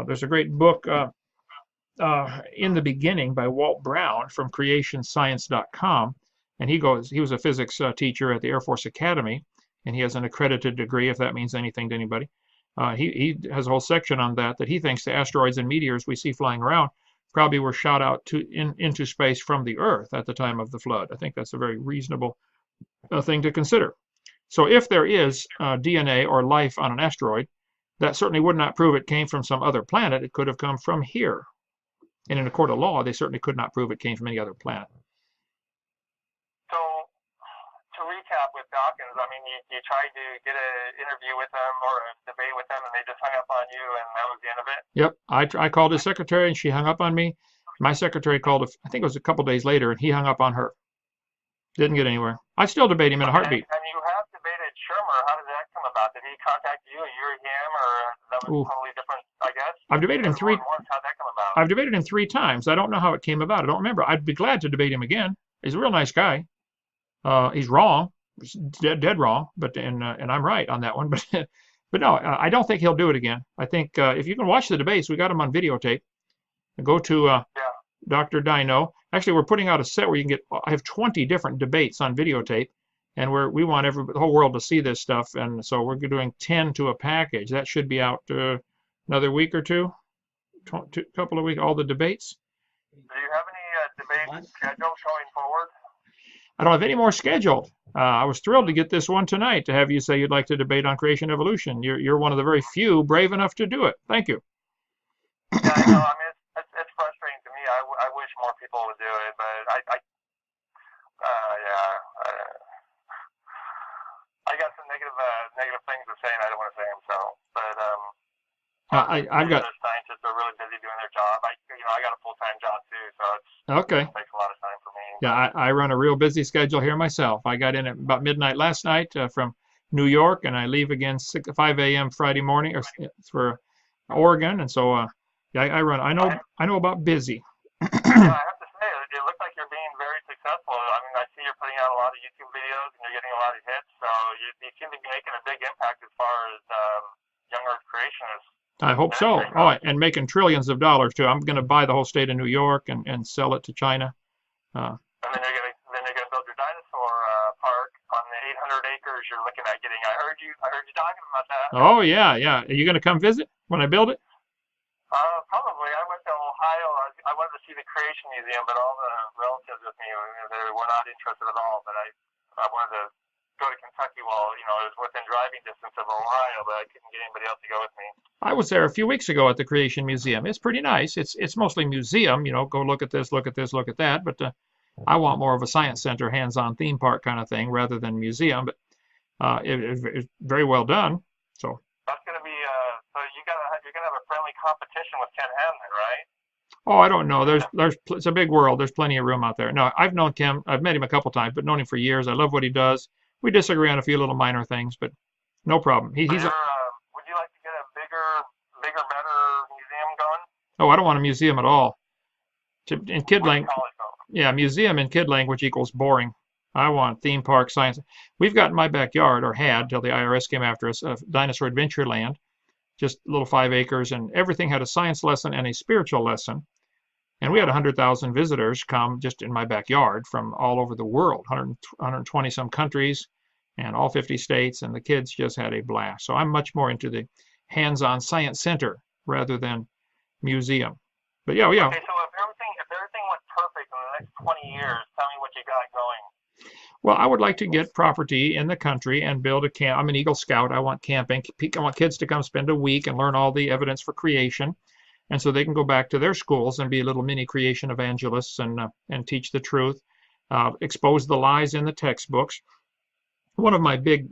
There's a great book, In the Beginning, by Walt Brown from creationscience.com. And he was a physics teacher at the Air Force Academy, and he has an accredited degree, if that means anything to anybody. He has a whole section on that he thinks the asteroids and meteors we see flying around probably were shot out into space from the Earth at the time of the flood. I think that's a very reasonable thing to consider. So if there is DNA or life on an asteroid, that certainly would not prove it came from some other planet. It could have come from here. And in a court of law, they certainly could not prove it came from any other planet. So, to recap with Dawkins, I mean, you tried to get an interview with them or a debate with them, and they just hung up on you, and that was the end of it? Yep. I called his secretary, and she hung up on me. My secretary called, I think it was a couple days later, and he hung up on her. Didn't get anywhere. I still debate him in a heartbeat. And you have debated Shermer. How did that come about? Did he contact you, or him, or that was totally different, I guess? I've debated him three. How'd that come about? I've debated him 3 times. I don't know how it came about. I don't remember. I'd be glad to debate him again. He's a real nice guy. He's wrong, dead wrong, and I'm right on that one. But no, I don't think he'll do it again. I think if you can watch the debates, we got them on videotape. Go to Dr. Dino. Actually, we're putting out a set where you can get. I have 20 different debates on videotape, and we want the whole world to see this stuff. And so we're doing 10 to a package. That should be out another week or two, couple of weeks. All the debates. Do you have any debates scheduled going forward? I don't have any more scheduled. I was thrilled to get this one tonight, to have you say you'd like to debate on creation evolution. You're one of the very few brave enough to do it. Thank you. Yeah, I know. I mean, it's frustrating to me. I wish more people would do it, but I got some negative things to say, and I don't want to say them. So, but I've got. The scientists are really busy doing their job. I got a full-time job too, so it takes a lot of time for me. Yeah, I run a real busy schedule here myself. I got in at about midnight last night from New York, and I leave again 5 a.m. Friday morning for Oregon, and so I run. I know about busy. Yeah, I have to say, it looks like you're being very successful. I mean, I see you're putting out a lot of YouTube videos, and you're getting a lot of hits. So you seem to be making a big impact as far as Young Earth Creationist. I hope so. Oh, and making trillions of dollars too. I'm going to buy the whole state of New York and sell it to China. And then you're going to build your dinosaur park on the 800 acres you're looking at getting. I heard you talking about that. Oh yeah. Are you going to come visit when I build it? Probably. I went to Ohio. I wanted to see the Creation Museum, but all the relatives with me they were not interested at all. But I wanted to go to Kentucky while it was within driving distance of Ohio, but I couldn't get anybody else to go with me. I was there a few weeks ago at the Creation Museum. It's pretty nice. It's mostly museum, go look at this, look at this, look at that. But I want more of a science center, hands-on theme park kind of thing rather than museum. But it's very well done. So that's going to be. So you're going to have a friendly competition with Kent Hovind, right? Oh, I don't know. It's a big world. There's plenty of room out there. No, I've known Kim. I've met him a couple times, but known him for years. I love what he does. We disagree on a few little minor things, but no problem. He's would you like to get a bigger, better museum going? Oh, I don't want a museum at all. In kid language, yeah, museum in kid language equals boring. I want theme park science. We've got in my backyard, or had till the IRS came after us, a dinosaur adventure land, just little 5 acres, and everything had a science lesson and a spiritual lesson. And we had 100,000 visitors come just in my backyard from all over the world, 120 some countries and all 50 states, and the kids just had a blast. So I'm much more into the hands-on science center rather than museum. But yeah. Okay, so if everything went perfect in the next 20 years, tell me what you got going. Well, I would like to get property in the country and build a camp. I'm an Eagle Scout. I want camping. I want kids to come spend a week and learn all the evidence for creation. And so they can go back to their schools and be little mini creation evangelists and teach the truth, expose the lies in the textbooks. One of my big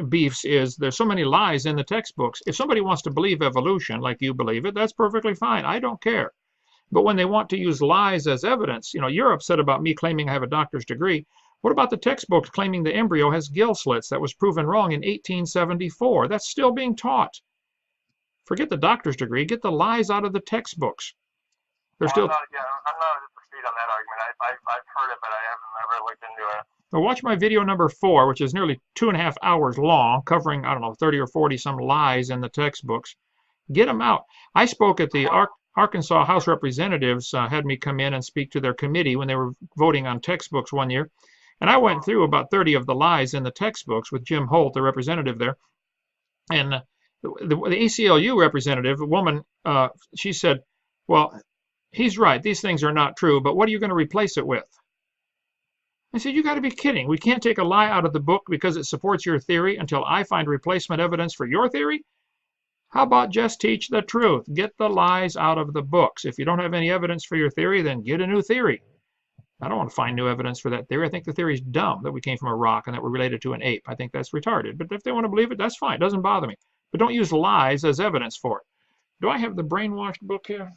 beefs is there's so many lies in the textbooks. If somebody wants to believe evolution like you believe it, that's perfectly fine. I don't care. But when they want to use lies as evidence, you're upset about me claiming I have a doctor's degree. What about the textbooks claiming the embryo has gill slits? That was proven wrong in 1874. That's still being taught. Forget the doctor's degree. Get the lies out of the textbooks. They're still. I'm not up to speed on that argument. I've heard it, but I haven't ever looked into it. Now watch my video number 4, which is nearly 2.5 hours long, covering, I don't know, 30 or 40 some lies in the textbooks. Get them out. I spoke at the Arkansas House Representatives, had me come in and speak to their committee when they were voting on textbooks one year. And I went through about 30 of the lies in the textbooks with Jim Holt, the representative there. And the ACLU representative, a woman, she said, well, he's right. These things are not true, but what are you going to replace it with? I said, you got to be kidding. We can't take a lie out of the book because it supports your theory until I find replacement evidence for your theory? How about just teach the truth? Get the lies out of the books. If you don't have any evidence for your theory, then get a new theory. I don't want to find new evidence for that theory. I think the theory is dumb, that we came from a rock and that we're related to an ape. I think that's retarded. But if they want to believe it, that's fine. It doesn't bother me. But don't use lies as evidence for it. Do I have the brainwashed book here?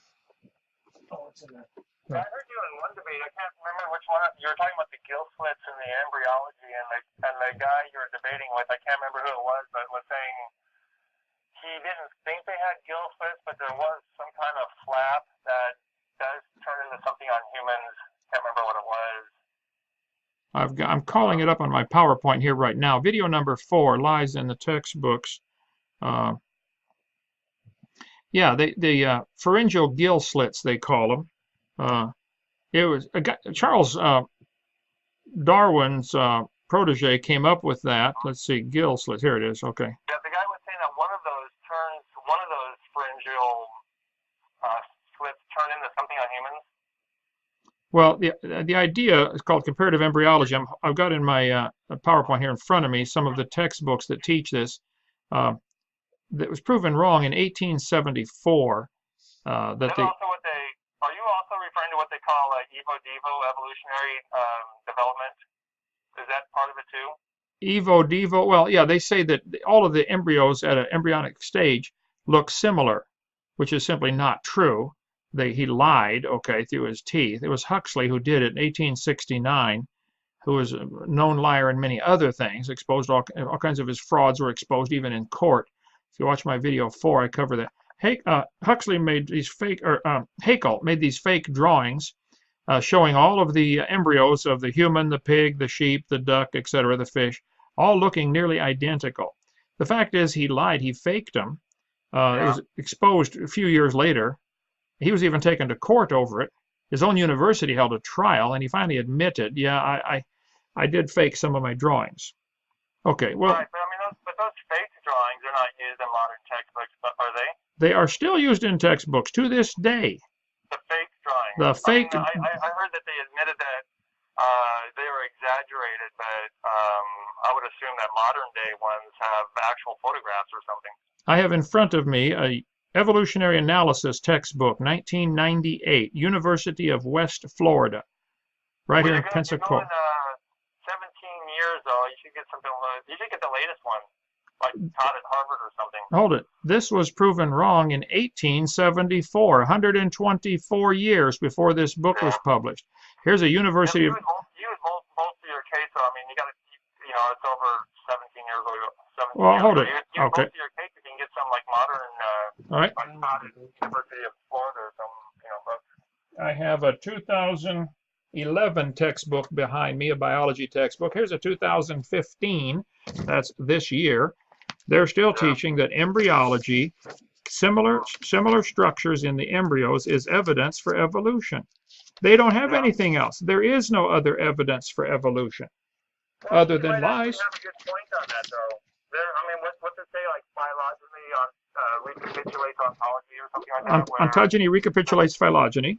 Oh, it's in there. Yeah, I heard you in one debate. I can't remember which one. You were talking about the gill slits and the embryology, and the guy you were debating with, I can't remember who it was, but was saying he didn't think they had gill slits, but there was some kind of flap that does turn into something on humans. Can't remember what it was. I'm calling it up on my PowerPoint here right now. Video number 4, lies in the textbooks. Yeah, the pharyngeal gill slits, they call them. It was a guy, Charles Darwin's protege came up with that. Let's see, gill slits. Here it is. Okay. Yeah, the guy was saying that one of those pharyngeal slits turn into something on humans. Well, the idea is called comparative embryology. I've got in my PowerPoint here in front of me some of the textbooks that teach this. That was proven wrong in 1874. That they. Are you also referring to what they call evo-devo evolutionary development? Is that part of it too? Evo-devo. Well, yeah, they say that all of the embryos at an embryonic stage look similar, which is simply not true. He lied, okay, through his teeth. It was Huxley who did it in 1869, who was a known liar in many other things. Exposed all kinds of his frauds were exposed even in court. If you watch my video 4, I cover that. Huxley made these Haeckel made these fake drawings showing all of the embryos of the human, the pig, the sheep, the duck, etc., the fish, all looking nearly identical. The fact is he lied. He faked them. It was exposed a few years later. He was even taken to court over it. His own university held a trial, and he finally admitted, yeah, I did fake some of my drawings. Okay, well. Right, but those fake drawings are not used in modern textbooks, are they? They are still used in textbooks to this day. The fake drawings. The fake. I heard that they admitted that they were exaggerated, but I would assume that modern day ones have actual photographs or something. I have in front of me a Evolutionary Analysis textbook, 1998, University of West Florida, right here in Pensacola. 17 years though, you should get something. You should get the latest one. like taught at Harvard or something. Hold it. This was proven wrong in 1874, 124 years before this book was published. Here's a university You of... would bolster your case, so I mean, you got to, it's over 17 years ago. 17 Well, years hold ago. it. You Okay. bolster your case if you can get some like modern, All right. like taught at University of Florida or some, books. I have a 2011 textbook behind me, a biology textbook. Here's a 2015. That's this year. They're still teaching that embryology, similar structures in the embryos, is evidence for evolution. They don't have anything else. There is no other evidence for evolution other than lies. You have a good point on that, though. What's it say, like phylogeny recapitulates ontology or something like that? Ontogeny recapitulates phylogeny.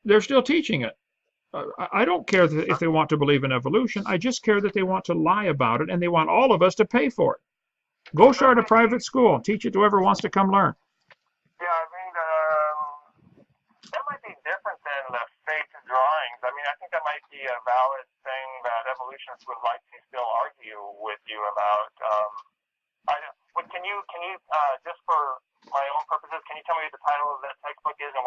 They're still teaching it. I don't care if they want to believe in evolution. I just care that they want to lie about it, and they want all of us to pay for it. Go start a private school and teach it to whoever wants to come learn. Yeah, I mean, that might be different than the fake drawings. I mean, I think that might be a valid thing that evolutionists would like to still argue with you about. Can you just for my own purposes, can you tell me what the title of that textbook is and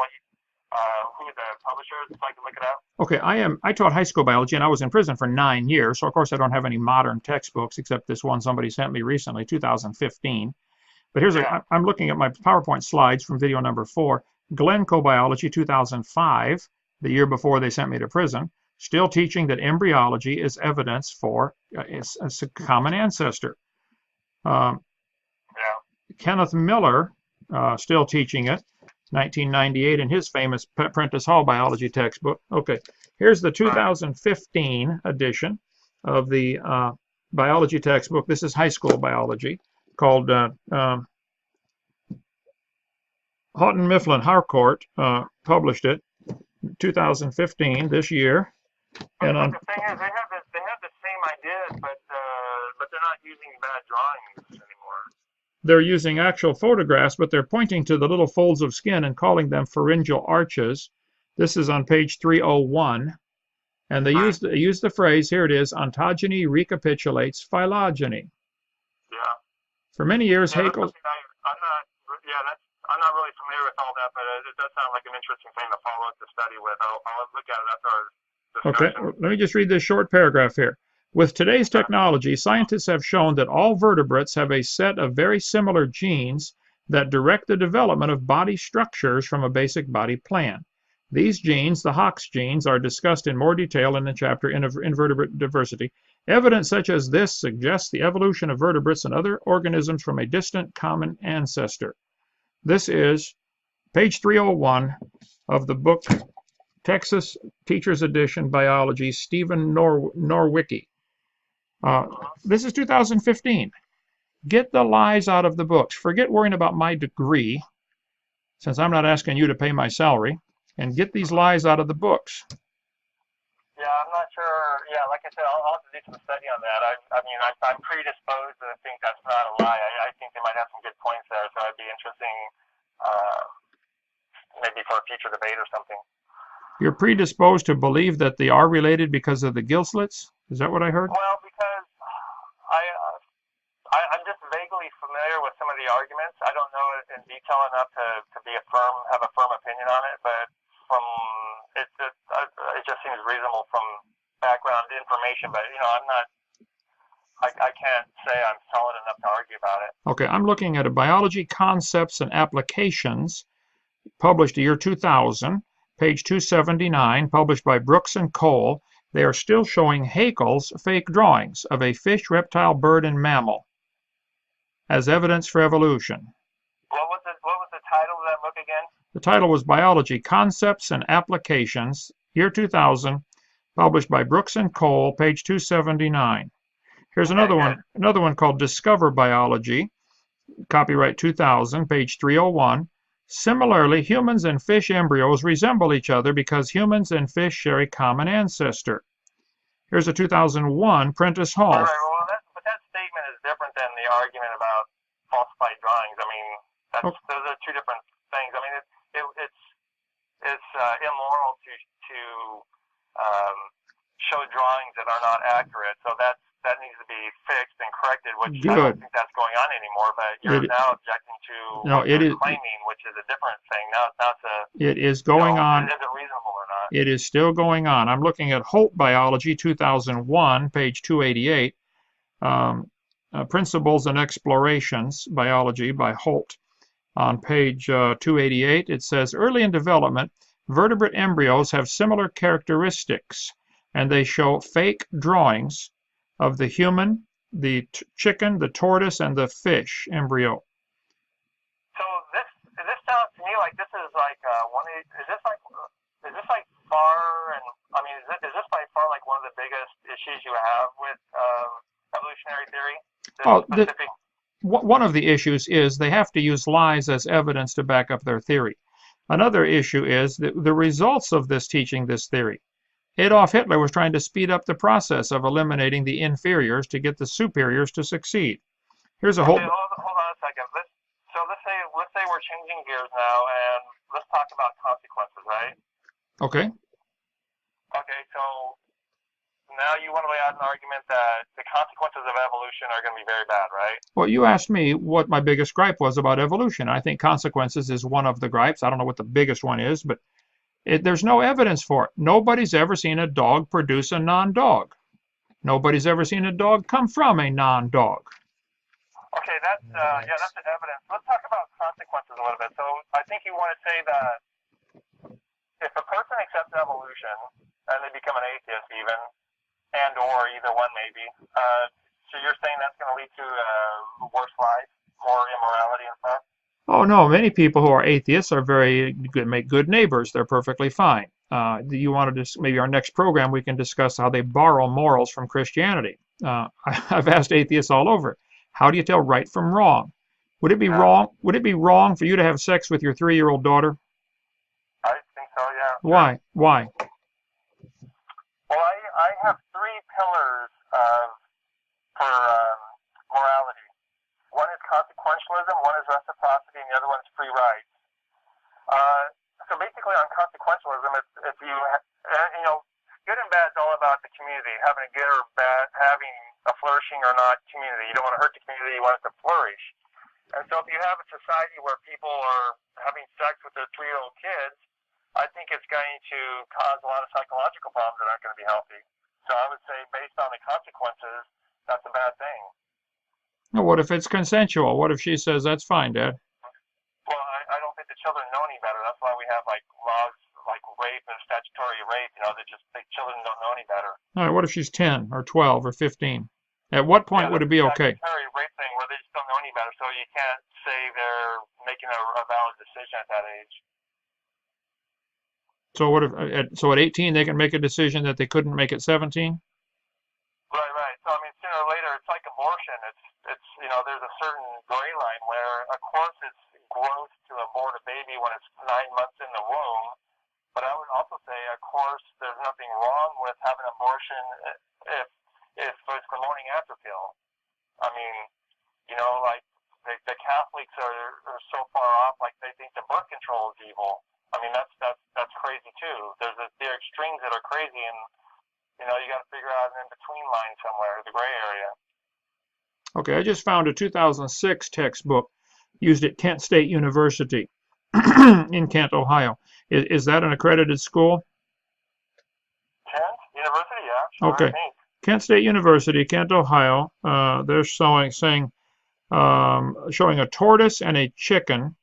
who the publisher is, so I can look it up? Okay, I taught high school biology, and I was in prison for 9 years, so of course I don't have any modern textbooks except this one somebody sent me recently, 2015. But I'm looking at my PowerPoint slides from video number 4, Glencoe Biology 2005, the year before they sent me to prison, still teaching that embryology is evidence for a common ancestor. Kenneth Miller, still teaching it, 1998, in his famous Prentice Hall biology textbook. Okay, here's the 2015 edition of the biology textbook. This is high school biology, called Houghton Mifflin Harcourt published it, 2015, this year. And the thing is, they have the same ideas, but they're not using bad drawings anymore. They're using actual photographs, but they're pointing to the little folds of skin and calling them pharyngeal arches. This is on page 301. And they use the phrase, here it is, ontogeny recapitulates phylogeny. Yeah. For many years, Haeckel... I'm not really familiar with all that, but it does sound like an interesting thing to follow up the study with. I'll look at it after our discussion. Okay, let me just read this short paragraph here. With today's technology, scientists have shown that all vertebrates have a set of very similar genes that direct the development of body structures from a basic body plan. These genes, the Hox genes, are discussed in more detail in the chapter Invertebrate Diversity. Evidence such as this suggests the evolution of vertebrates and other organisms from a distant common ancestor. This is page 301 of the book Texas Teacher's Edition Biology, Stephen Norwicki. This is 2015. Get the lies out of the books. Forget worrying about my degree, since I'm not asking you to pay my salary, and get these lies out of the books. Yeah, I'm not sure. Yeah, like I said, I'll have to do some study on that. I'm predisposed to think that's not a lie. I think they might have some good points there, so it'd be interesting, maybe for a future debate or something. You're predisposed to believe that they are related because of the gill slits? Is that what I heard? Well, because I'm just vaguely familiar with some of the arguments. I don't know it in detail enough to have a firm opinion on it, but it just seems reasonable from background information. But I can't say I'm solid enough to argue about it. Okay, I'm looking at a Biology Concepts and Applications, published year 2000, page 279, published by Brooks and Cole. They are still showing Haeckel's fake drawings of a fish, reptile, bird, and mammal as evidence for evolution. What was the title of that book again? The title was Biology Concepts and Applications, year 2000, published by Brooks and Cole, page 279. Here's another one called Discover Biology, copyright 2000, page 301. Similarly, humans and fish embryos resemble each other because humans and fish share a common ancestor. Here's a 2001 Prentice Hall. All right, well, but that statement is different than the argument about falsified drawings. I mean, those are two different things. I mean, it's immoral to show drawings that are not accurate. So that needs to be fixed and corrected, which I Good. don't think that's going on anymore. But you're now objecting to what you're claiming, which is a different thing. Now it's a. It is going on. Is it reasonable or not? It is still going on. I'm looking at Holt Biology, 2001, page 288. Principles and Explorations, Biology by Holt. On page 288, it says, early in development, vertebrate embryos have similar characteristics, and they show fake drawings of the human, the chicken, the tortoise, and the fish embryo. So this sounds to me like this is like is this like far, and I mean, is this by far like one of the biggest issues you have with evolutionary theory? One of the issues is they have to use lies as evidence to back up their theory. Another issue is the results of this teaching this theory. Adolf Hitler was trying to speed up the process of eliminating the inferiors to get the superiors to succeed. Here's a whole. Hold on a second. Let's say we're changing gears now, and let's talk about consequences, right? Okay. Okay, so now you want to lay out an argument that the consequences of evolution are going to be very bad, right? Well, you asked me what my biggest gripe was about evolution. I think consequences is one of the gripes. I don't know what the biggest one is, but there's no evidence for it. Nobody's ever seen a dog produce a non-dog. Nobody's ever seen a dog come from a non-dog. Okay, that's the evidence. Let's talk about consequences a little bit. So I think you want to say that if a person accepts evolution and they become an atheist even, and or either one maybe, so you're saying that's going to lead to worse life, more immorality and stuff? Oh no, many people who are atheists are very good, make good neighbors. They're perfectly fine. You want to maybe our next program we can discuss how they borrow morals from Christianity. I've asked atheists all over, how do you tell right from wrong? Would it be wrong? Would it be wrong for you to have sex with your 3-year-old daughter? I think so, yeah. Why? Why? Well, I have 3 pillars for morality. One is consequentialism, one is reciprocity, and the other one is free rights. So basically, on consequentialism, if you good and bad is all about the community, having a good or bad, having a flourishing or not community. You don't want to hurt the community; you want it to flourish. And so, if you have a society where people are having sex with their 3-year-old kids, I think it's going to cause a lot of psychological problems that aren't going to be healthy. So I would say, based on the consequences, that's a bad thing. Well, what if it's consensual? What if she says, that's fine, Dad? Well, I don't think the children know any better. That's why we have like laws like rape and statutory rape, that just the children don't know any better. All right, what if she's 10 or 12 or 15? At what point would it be okay? Statutory rape thing where they just don't know any better, so you can't say they're making a valid decision at that age. So what if at 18 they can make a decision that they couldn't make at 17? Right. So I mean, sooner or later, it's like abortion. It's there's a certain gray line where, of course, it's gross to abort a baby when it's 9 months in the womb. But I would also say, of course, there's nothing wrong with having an abortion if it's the morning after pill. I mean, like the Catholics are so far off, like they think the birth control is evil. I mean, that's crazy too. There are extremes that are crazy, and you got to figure out an in-between line somewhere, the gray area. Okay, I just found a 2006 textbook used at Kent State University in Kent, Ohio. Is that an accredited school? Kent University, yeah. Sure, okay. Kent State University, Kent, Ohio. They're showing a tortoise and a chicken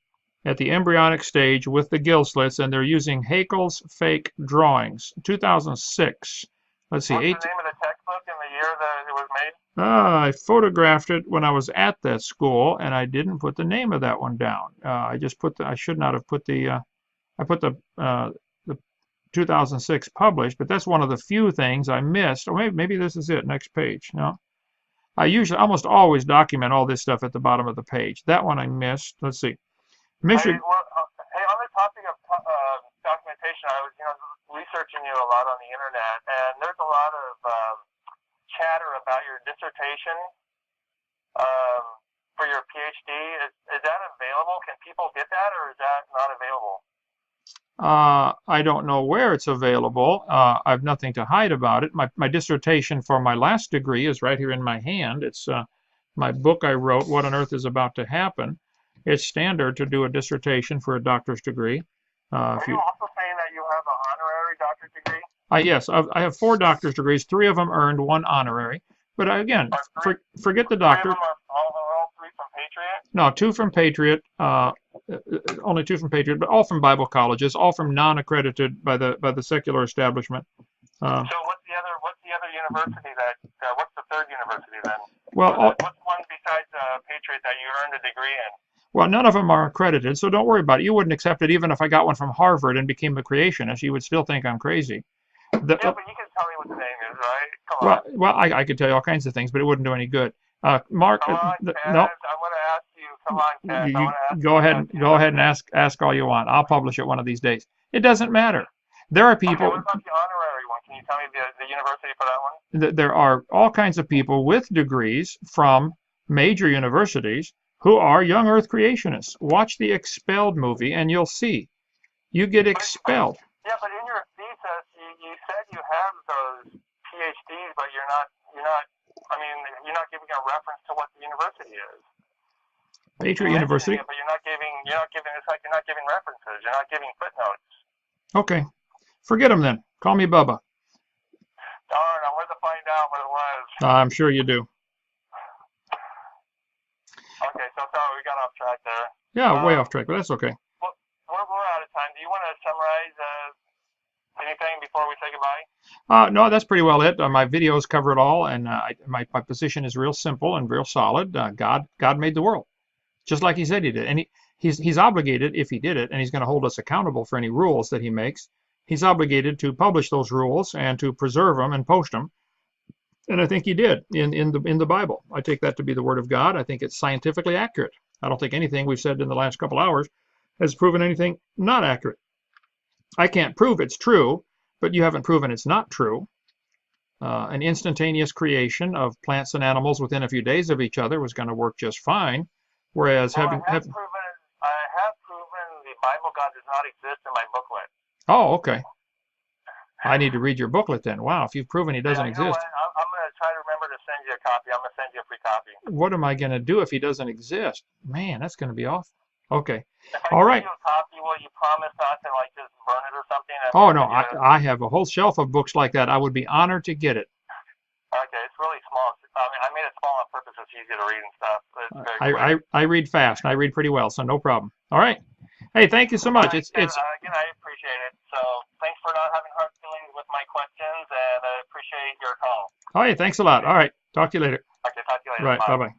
at the embryonic stage with the gill slits, and they're using Haeckel's fake drawings. 2006. Let's see. What's the name of the textbook and the year that it was made? I photographed it when I was at that school, and I didn't put the name of that one down. I just put I should not have put the. I put the 2006 published, but that's one of the few things I missed. Or maybe this is it. Next page. No. I almost always document all this stuff at the bottom of the page. That one I missed. Let's see. Michigan. Hey, on the topic of documentation, I was researching you a lot on the internet, and there's a lot of chatter about your dissertation for your PhD. Is that available? Can people get that, or is that not available? I don't know where it's available. I've nothing to hide about it. My dissertation for my last degree is right here in my hand. It's my book I wrote, What on Earth is About to Happen. It's standard to do a dissertation for a doctor's degree. Are you also saying that you have an honorary doctorate degree? Yes, I have 4 doctor's degrees. 3 of them earned, 1 honorary. But again, forget the doctor. 3 of them are all 3 from Patriot? No, 2 from Patriot. Only 2 from Patriot, but all from Bible colleges, all from non-accredited by the secular establishment. So what's the other university what's the third university then? Well, what's one besides Patriot that you earned a degree in? Well, none of them are accredited, so don't worry about it. You wouldn't accept it even if I got one from Harvard and became a creationist. You would still think I'm crazy. Yeah, but you can tell me what the name is, right? Come on. Well, I could tell you all kinds of things, but it wouldn't do any good. Mark, come on, Ted. No. I want to ask you. Come on, Ted. Go ahead and ask all you want. I'll publish it one of these days. It doesn't matter. There are people. Okay, what about the honorary one? Can you tell me the university for that one? There are all kinds of people with degrees from major universities who are young Earth creationists. Watch the Expelled movie and you'll see. You get expelled. Yeah, but in your thesis, you said you have those PhDs, but you're not giving a reference to what the university is. Patriot University. But you're not giving, it's like you're not giving references. You're not giving footnotes. Okay. Forget them then. Call me Bubba. Darn, I wanted to find out what it was. I'm sure you do. Okay, so sorry, we got off track there. Yeah, way off track, but that's okay. Well, we're out of time. Do you want to summarize anything before we say goodbye? No, that's pretty well it. My videos cover it all, and my position is real simple and real solid. God made the world, just like He said He did, and He's obligated, if He did it, and He's going to hold us accountable for any rules that He makes. He's obligated to publish those rules and to preserve them and post them. And I think He did in the Bible. I take that to be the Word of God. I think it's scientifically accurate. I don't think anything we've said in the last couple hours has proven anything not accurate. I can't prove it's true, but you haven't proven it's not true. An instantaneous creation of plants and animals within a few days of each other was going to work just fine. Whereas I have proven the Bible God does not exist in my booklet. Oh, okay. I need to read your booklet then. Wow, if you've proven He doesn't exist. What? I'm going to try to remember to send you a copy. I'm going to send you a free copy. What am I going to do if He doesn't exist? Man, that's going to be awful. Okay. If I all right. Send you a copy, will you promise not to just burn it or something? Oh, no, I have a whole shelf of books like that. I would be honored to get it. Okay, it's really small. I made it small on purpose. It's easy to read and stuff. It's I read fast. And I read pretty well, so no problem. All right. Hey, thank you so much. Again, I appreciate it. So thanks for not having hard feelings with my questions, and I appreciate your call. Oh, hey, thanks a lot. All right. Talk to you later. Okay, talk to you later. Right. Bye-bye.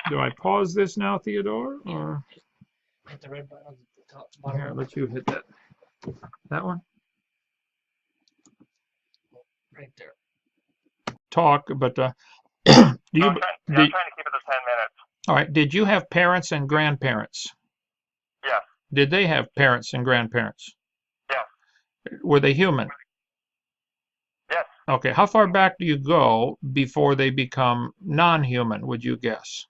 Do I pause this now, Theodore? Or hit the red button on the top bottom. Here, I'll let you hit that. That one? Right there. Talk, but do you... I'm trying to keep it to 10 minutes. All right. Did you have parents and grandparents? Yes. Did they have parents and grandparents? Yes. Were they human? Yes. Okay. How far back do you go before they become non-human, would you guess?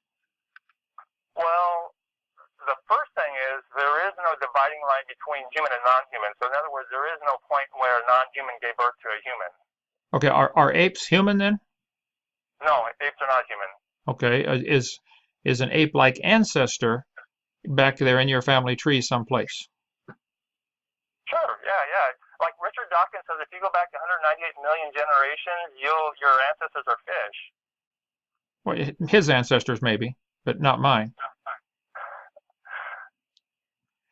Well, the first thing is there is no dividing line between human and non-human. So in other words, there is no point where a non-human gave birth to a human. Okay. Are apes human then? No, apes are not human. Okay. Is an ape-like ancestor back there in your family tree someplace? Sure, yeah. Like Richard Dawkins says, if you go back 198 million generations, your ancestors are fish. Well, his ancestors maybe, but not mine.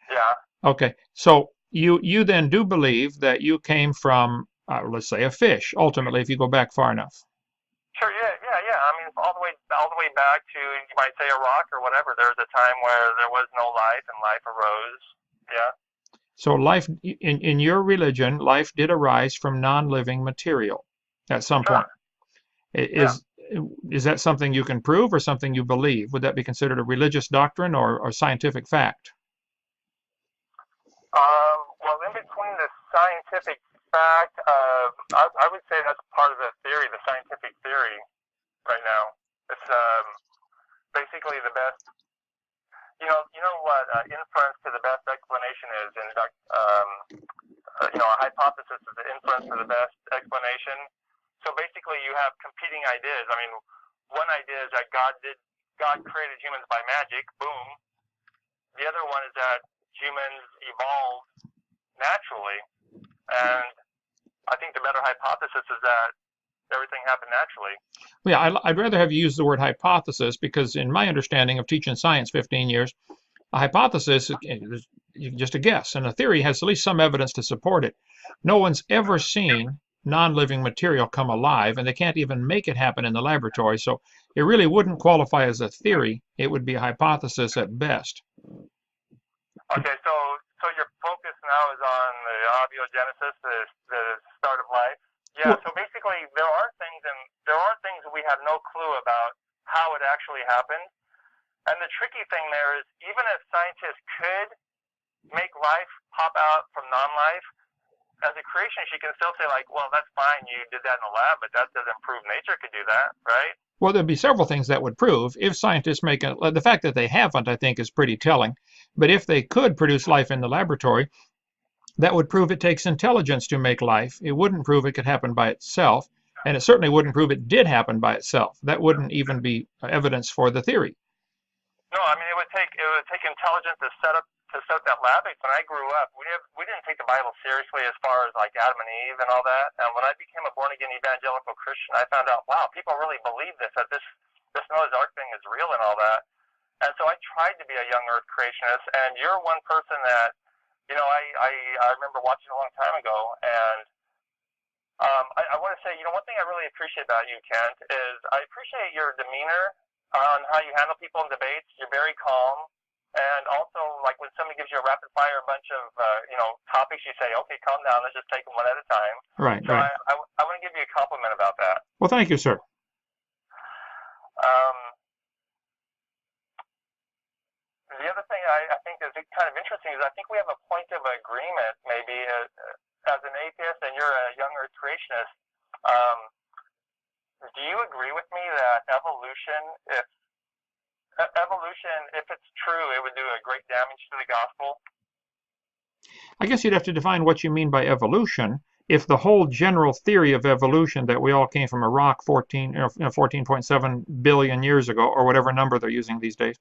Yeah. Okay, so you then do believe that you came from, let's say, a fish, ultimately, if you go back far enough. Sure, yeah. I mean, all the way back to, you might say, a rock or whatever. There was a time where there was no life and life arose. Yeah. So life, in your religion, life did arise from non-living material at some point. Is that something you can prove or something you believe? Would that be considered a religious doctrine or scientific fact? Well, in between the scientific fact, I would say that's part of the theory, the scientific theory right now. It's basically the best. You know what inference to the best explanation is, and a hypothesis is the inference to the best explanation. So basically, you have competing ideas. I mean, one idea is that God created humans by magic, boom. The other one is that humans evolved naturally, and I think the better hypothesis is that everything happened naturally. Yeah, I'd rather have you use the word hypothesis because in my understanding of teaching science 15 years, a hypothesis is just a guess, and a theory has at least some evidence to support it. No one's ever seen non-living material come alive, and they can't even make it happen in the laboratory, so it really wouldn't qualify as a theory. It would be a hypothesis at best. Okay, so your focus now is on the abiogenesis, the start of life. Yeah, so basically there are things we have no clue about how it actually happened. And the tricky thing there is even if scientists could make life pop out from non-life, as a creationist, you can still say, like, well, that's fine, you did that in the lab, but that doesn't prove nature could do that, right? Well, there'd be several things that would prove. If scientists make the fact that they haven't, I think, is pretty telling. But if they could produce life in the laboratory, that would prove it takes intelligence to make life. It wouldn't prove it could happen by itself, and it certainly wouldn't prove it did happen by itself. That wouldn't even be evidence for the theory. No, I mean it would take intelligence to set up that lab. When I grew up, we didn't take the Bible seriously as far as like Adam and Eve and all that. And when I became a born again evangelical Christian, I found out, wow, people really believe this, that this Noah's Ark thing is real and all that. And so I tried to be a young Earth creationist, and you're one person that, you know, I remember watching a long time ago, and I want to say, you know, one thing I really appreciate about you, Kent, is I appreciate your demeanor on how you handle people in debates. You're very calm. And also, like when somebody gives you a rapid fire bunch of, topics, you say, okay, calm down, let's just take them one at a time. Right, so right. I want to give you a compliment about that. Well, thank you, sir. The other thing I think is kind of interesting is I think we have a point of agreement, maybe, as an atheist and you're a young Earth creationist. Do you agree with me that evolution, if it's true, it would do a great damage to the gospel? I guess you'd have to define what you mean by evolution. If the whole general theory of evolution that we all came from a rock 14.7 billion years ago, or whatever number they're using these days,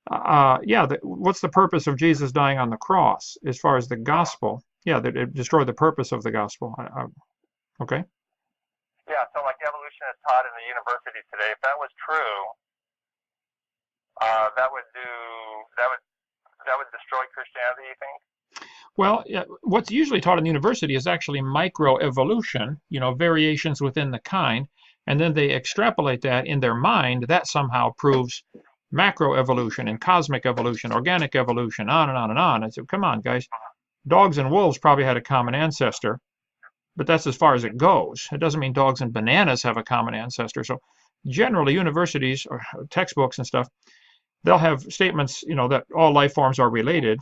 what's the purpose of Jesus dying on the cross as far as the gospel? Yeah, that it destroyed the purpose of the gospel. Okay. Yeah, so like evolution is taught in the university today. If that was true, that would destroy Christianity, you think? Well, what's usually taught in the university is actually microevolution, variations within the kind, and then they extrapolate that in their mind. That somehow proves macroevolution and cosmic evolution, organic evolution, on and on and on. I said, come on, guys. Dogs and wolves probably had a common ancestor, but that's as far as it goes. It doesn't mean dogs and bananas have a common ancestor. So generally, universities or textbooks and stuff, they'll have statements, that all life forms are related.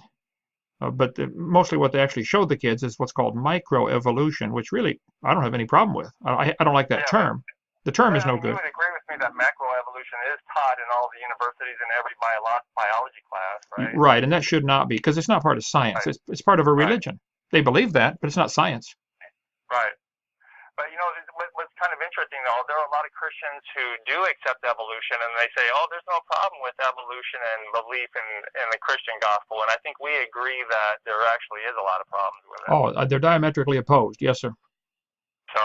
But mostly what they actually show the kids is what's called microevolution, which really I don't have any problem with. I don't like that term. The term is no good. You would agree with me that macroevolution is taught in all the universities in every biology class, right? Right, and that should not be, because it's not part of science. Right. It's part of a religion. Right. They believe that, but it's not science. Right. But, what's kind of interesting, though, there are a lot of Christians who do accept evolution, and they say, oh, there's no problem with evolution and belief in the Christian gospel. And I think we agree that there actually is a lot of problems with it. Oh, they're diametrically opposed. Yes, sir. So,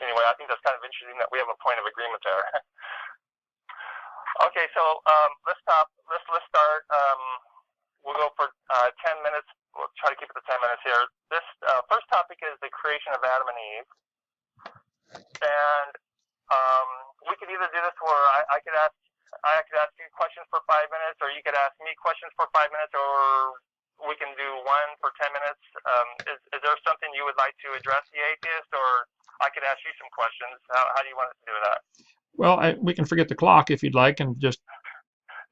anyway, I think that's kind of interesting that we have a point of agreement there. Okay, so let's stop. Let's start. We'll go for 10 minutes. We'll try to keep it to 10 minutes here. This first topic is the creation of Adam and Eve. And we could either do this where I could ask you questions for 5 minutes, or you could ask me questions for 5 minutes, or we can do one for 10 minutes. Is there something you would like to address the atheist, or I could ask you some questions? How do you want us to do that? Well, we can forget the clock if you'd like, and just...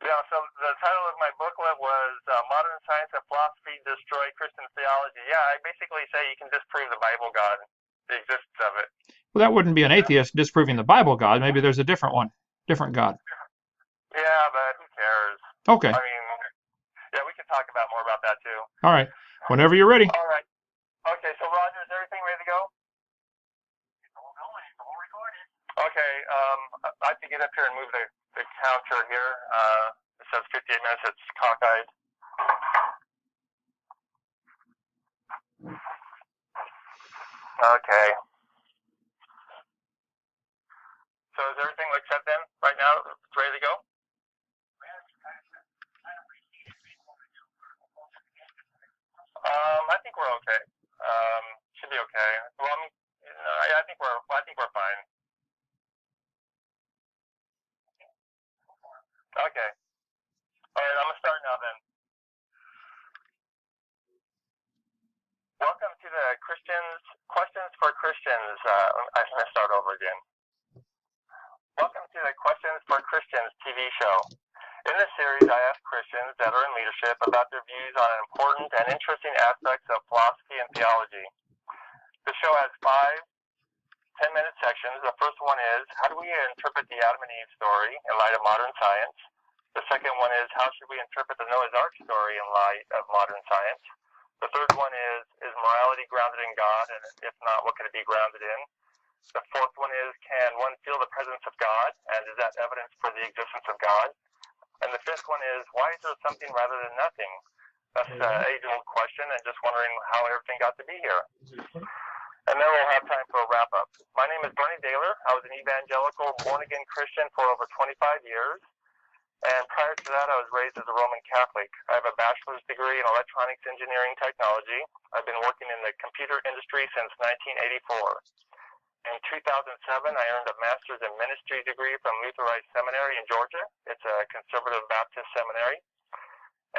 Yeah, so the title of my booklet was Modern Science and Philosophy Destroy Christian Theology. Yeah, I basically say you can disprove the Bible God, the existence of it. Well, that wouldn't be an atheist disproving the Bible God. Maybe there's a different one, different God. Yeah, but who cares? Okay. I mean, yeah, we can talk more about that too. All right. Whenever you're ready. All right. Okay, so Roger, is everything ready to go? It's all going. It's all recorded. Okay, I have to get up here and move the counter here. It says 58 minutes. It's cockeyed. Okay. So is everything like set then? Right now, it's ready to go? I think we're okay. Should be okay. Well, I think we're fine. Okay. All right, I'm gonna start now then. Welcome to the Questions for Christians. I'm gonna start over again. Welcome to the Questions for Christians TV show. In this series, I ask Christians that are in leadership about their views on important and interesting aspects of philosophy and theology. The show has 5 10-minute sections. The first one is, how do we interpret the Adam and Eve story in light of modern science? The second one is, how should we interpret the Noah's Ark story in light of modern science? The third one is morality grounded in God? And if not, what could it be grounded in? The fourth one is, can one feel the presence of God? And is that evidence for the existence of God? And the fifth one is, why is there something rather than nothing? That's an age-old question, and just wondering how everything got to be here. And then we'll have time for a wrap-up. My name is Bernie Dehler. I was an evangelical, born-again Christian for over 25 years. And prior to that, I was raised as a Roman Catholic. I have a bachelor's degree in electronics engineering technology. I've been working in the computer industry since 1984. In 2007, I earned a master's in ministry degree from Lutheran Seminary in Georgia. It's a conservative Baptist seminary.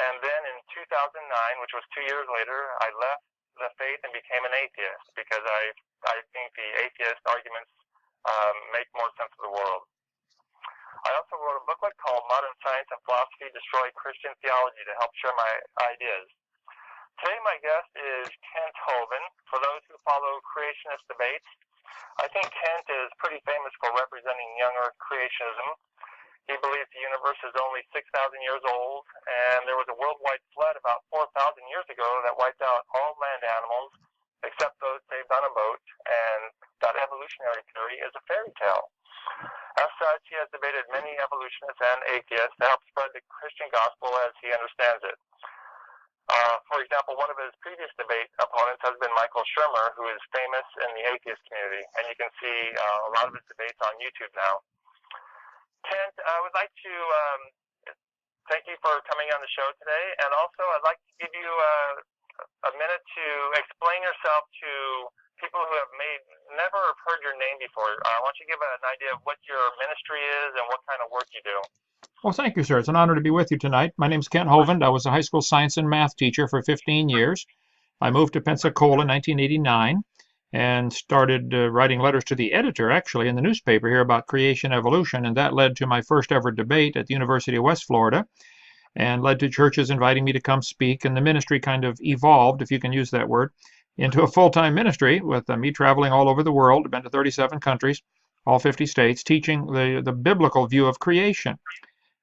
And then in 2009, which was 2 years later, I left the faith and became an atheist because I think the atheist arguments make more sense of the world. I also wrote a booklet called Modern Science and Philosophy Destroy Christian Theology to help share my ideas. Today my guest is Kent Hovind. For those who follow creationist debates, I think Kent is pretty famous for representing Young Earth Creationism. He believes the universe is only 6,000 years old, and there was a worldwide flood about 4,000 years ago that wiped out all land animals except those saved on a boat, and that evolutionary theory is a fairy tale. As such, he has debated many evolutionists and atheists to help spread the Christian gospel as he understands it. For example, one of his previous debate opponents has been Michael Shermer, who is famous in the atheist community, and you can see a lot of his debates on YouTube now. Kent, I would like to thank you for coming on the show today, and also I'd like to give you a minute to explain yourself to people who have never heard your name before. I want you to give an idea of what your ministry is and what kind of work you do. Well, thank you, sir. It's an honor to be with you tonight. My name is Kent Hovind. I was a high school science and math teacher for 15 years. I moved to Pensacola in 1989 and started writing letters to the editor, actually, in the newspaper here about creation evolution, and that led to my first ever debate at the University of West Florida and led to churches inviting me to come speak, and the ministry kind of evolved, if you can use that word, into a full-time ministry with me traveling all over the world. I've been to 37 countries, all 50 states, teaching the biblical view of creation.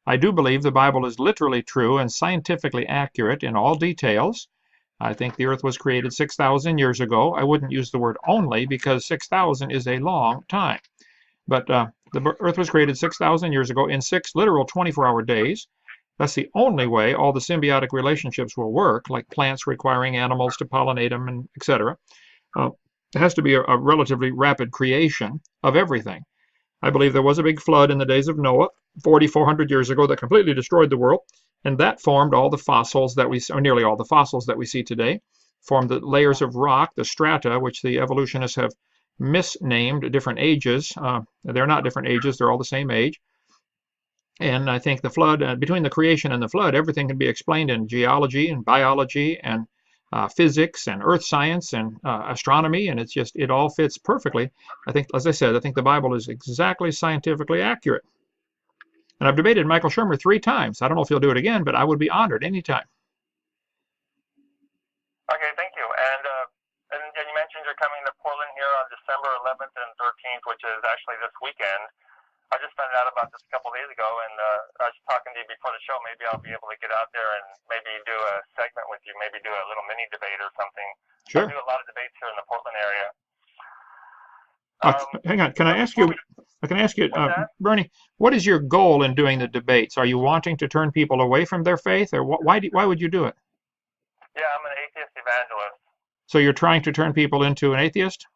I do believe the Bible is literally true and scientifically accurate in all details. I think the earth was created 6,000 years ago. I wouldn't use the word only because 6,000 is a long time. But the earth was created 6,000 years ago in 6 literal 24-hour days. That's the only way all the symbiotic relationships will work, like plants requiring animals to pollinate them, and etc. It has to be a relatively rapid creation of everything. I believe there was a big flood in the days of Noah, 4,400 years ago, that completely destroyed the world, and that formed all the fossils that we, or nearly all the fossils that we see today, formed the layers of rock, the strata, which the evolutionists have misnamed different ages. They're not different ages, they're all the same age. And I think the flood, between the creation and the flood, everything can be explained in geology and biology and physics and earth science and astronomy, and it's just, it all fits perfectly. I think, as I said, I think the Bible is exactly scientifically accurate. And I've debated Michael Shermer 3 times. I don't know if he'll do it again, but I would be honored anytime. Okay, thank you. And you mentioned you're coming to Portland here on December 11th and 13th, which is actually this weekend. I just found out about this a couple of days ago, and I was talking to you before the show. Maybe I'll be able to get out there and maybe do a segment with you, maybe do a little mini debate or something. Sure. I do a lot of debates here in the Portland area. Hang on. Can I ask you I can ask you, What's that? Bernie, what is your goal in doing the debates? Are you wanting to turn people away from their faith, or why would you do it? Yeah, I'm an atheist evangelist. So you're trying to turn people into an atheist?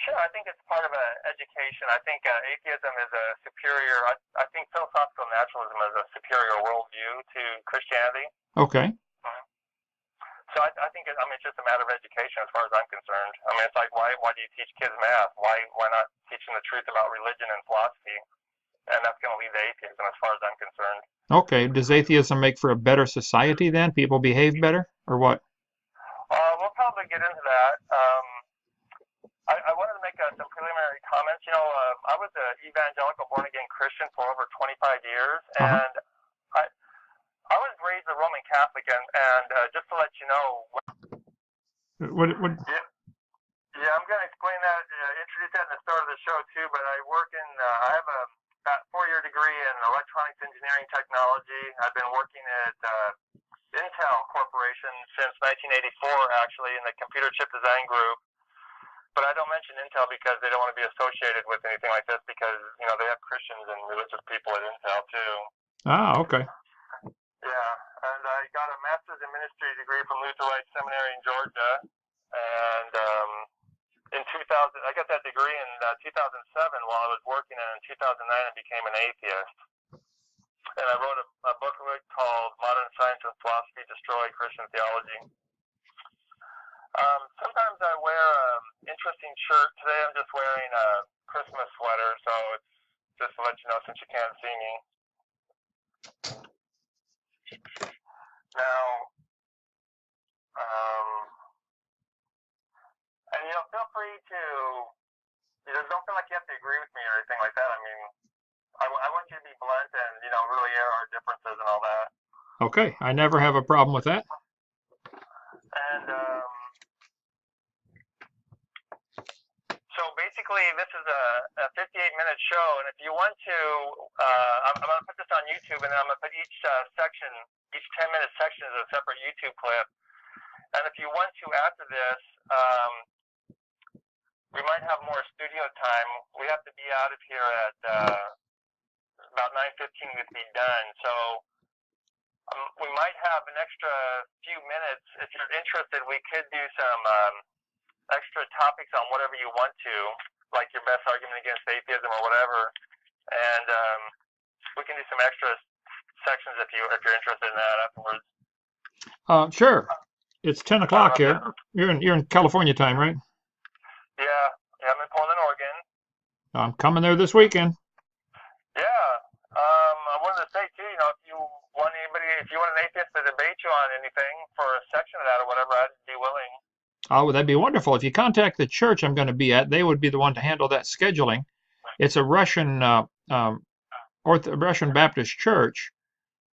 Sure, I think it's part of education. I think atheism is a superior, I think philosophical naturalism is a superior worldview to Christianity. Okay. So I think it's just a matter of education as far as I'm concerned. I mean, it's like, why do you teach kids math? Why not teach them the truth about religion and philosophy? And that's going to lead to atheism as far as I'm concerned. Okay. Does atheism make for a better society then? People behave better, or what? We'll probably get into that. I wanted to make some preliminary comments. You know, I was an evangelical born-again Christian for over 25 years, and I was raised a Roman Catholic, and just to let you know. What? Yeah, I'm going to explain that, introduce that in the start of the show too. But I work in, I have about 4-year degree in electronics engineering technology. I've been working at Intel Corporation since 1984, actually, in the computer chip design group. But I don't mention Intel because they don't want to be associated with anything like this because, you know, they have Christians and religious people at Intel too. Ah, okay. Yeah, and I got a master's in ministry degree from Lutherite Seminary in Georgia. And in 2000, I got that degree in 2007 while I was working, and in 2009 I became an atheist. And I wrote a book called Modern Science and Philosophy Destroy Christian Theology. Sometimes I wear an interesting shirt. Today I'm just wearing a Christmas sweater, so it's just to let you know since you can't see me. Now, and you know, feel free to, you know, don't feel like you have to agree with me or anything like that. I mean, I want you to be blunt and, you know, really air our differences and all that. Okay. I never have a problem with that. And so basically, this is a 58-minute show, and if you want to, I'm going to put this on YouTube, and then I'm going to put each section, each 10-minute section is a separate YouTube clip. And if you want to, after this, we might have more studio time. We have to be out of here at about 9:15 to be done. So we might have an extra few minutes. If you're interested, we could do some extra topics on whatever you want to, like your best argument against atheism or whatever. And we can do some extra sections if you're interested in that afterwards. Sure. It's 10 o'clock here. You're in California time, right? Yeah, I'm in Portland, Oregon. I'm coming there this weekend. Yeah. I wanted to say too, you know, if you want an atheist to debate you on anything for a section of that or whatever, I'd be willing. Oh, that'd be wonderful. If you contact the church I'm going to be at, they would be the one to handle that scheduling. It's a Russian Russian Baptist church.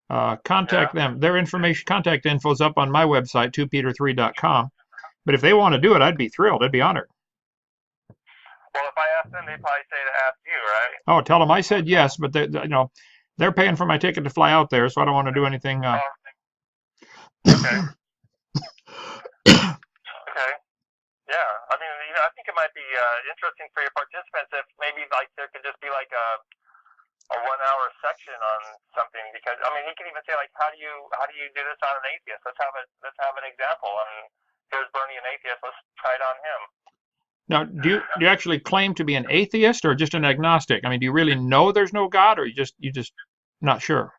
Contact them. Their contact info is up on my website, 2peter3.com. But if they want to do it, I'd be thrilled. I'd be honored. Well, if I ask them, they'd probably say to ask you, right? Oh, tell them I said yes, but they're paying for my ticket to fly out there, so I don't want to do anything. Okay. Okay. Yeah. I mean, you know, I think it might be interesting for your participants if maybe like there could just be like a 1-hour section on something, because I mean he could even say like how do you do this on an atheist? Let's have an example. And here's Bernie, an atheist. Let's try it on him. Now, do you actually claim to be an atheist or just an agnostic? I mean, do you really know there's no God, or you just not sure?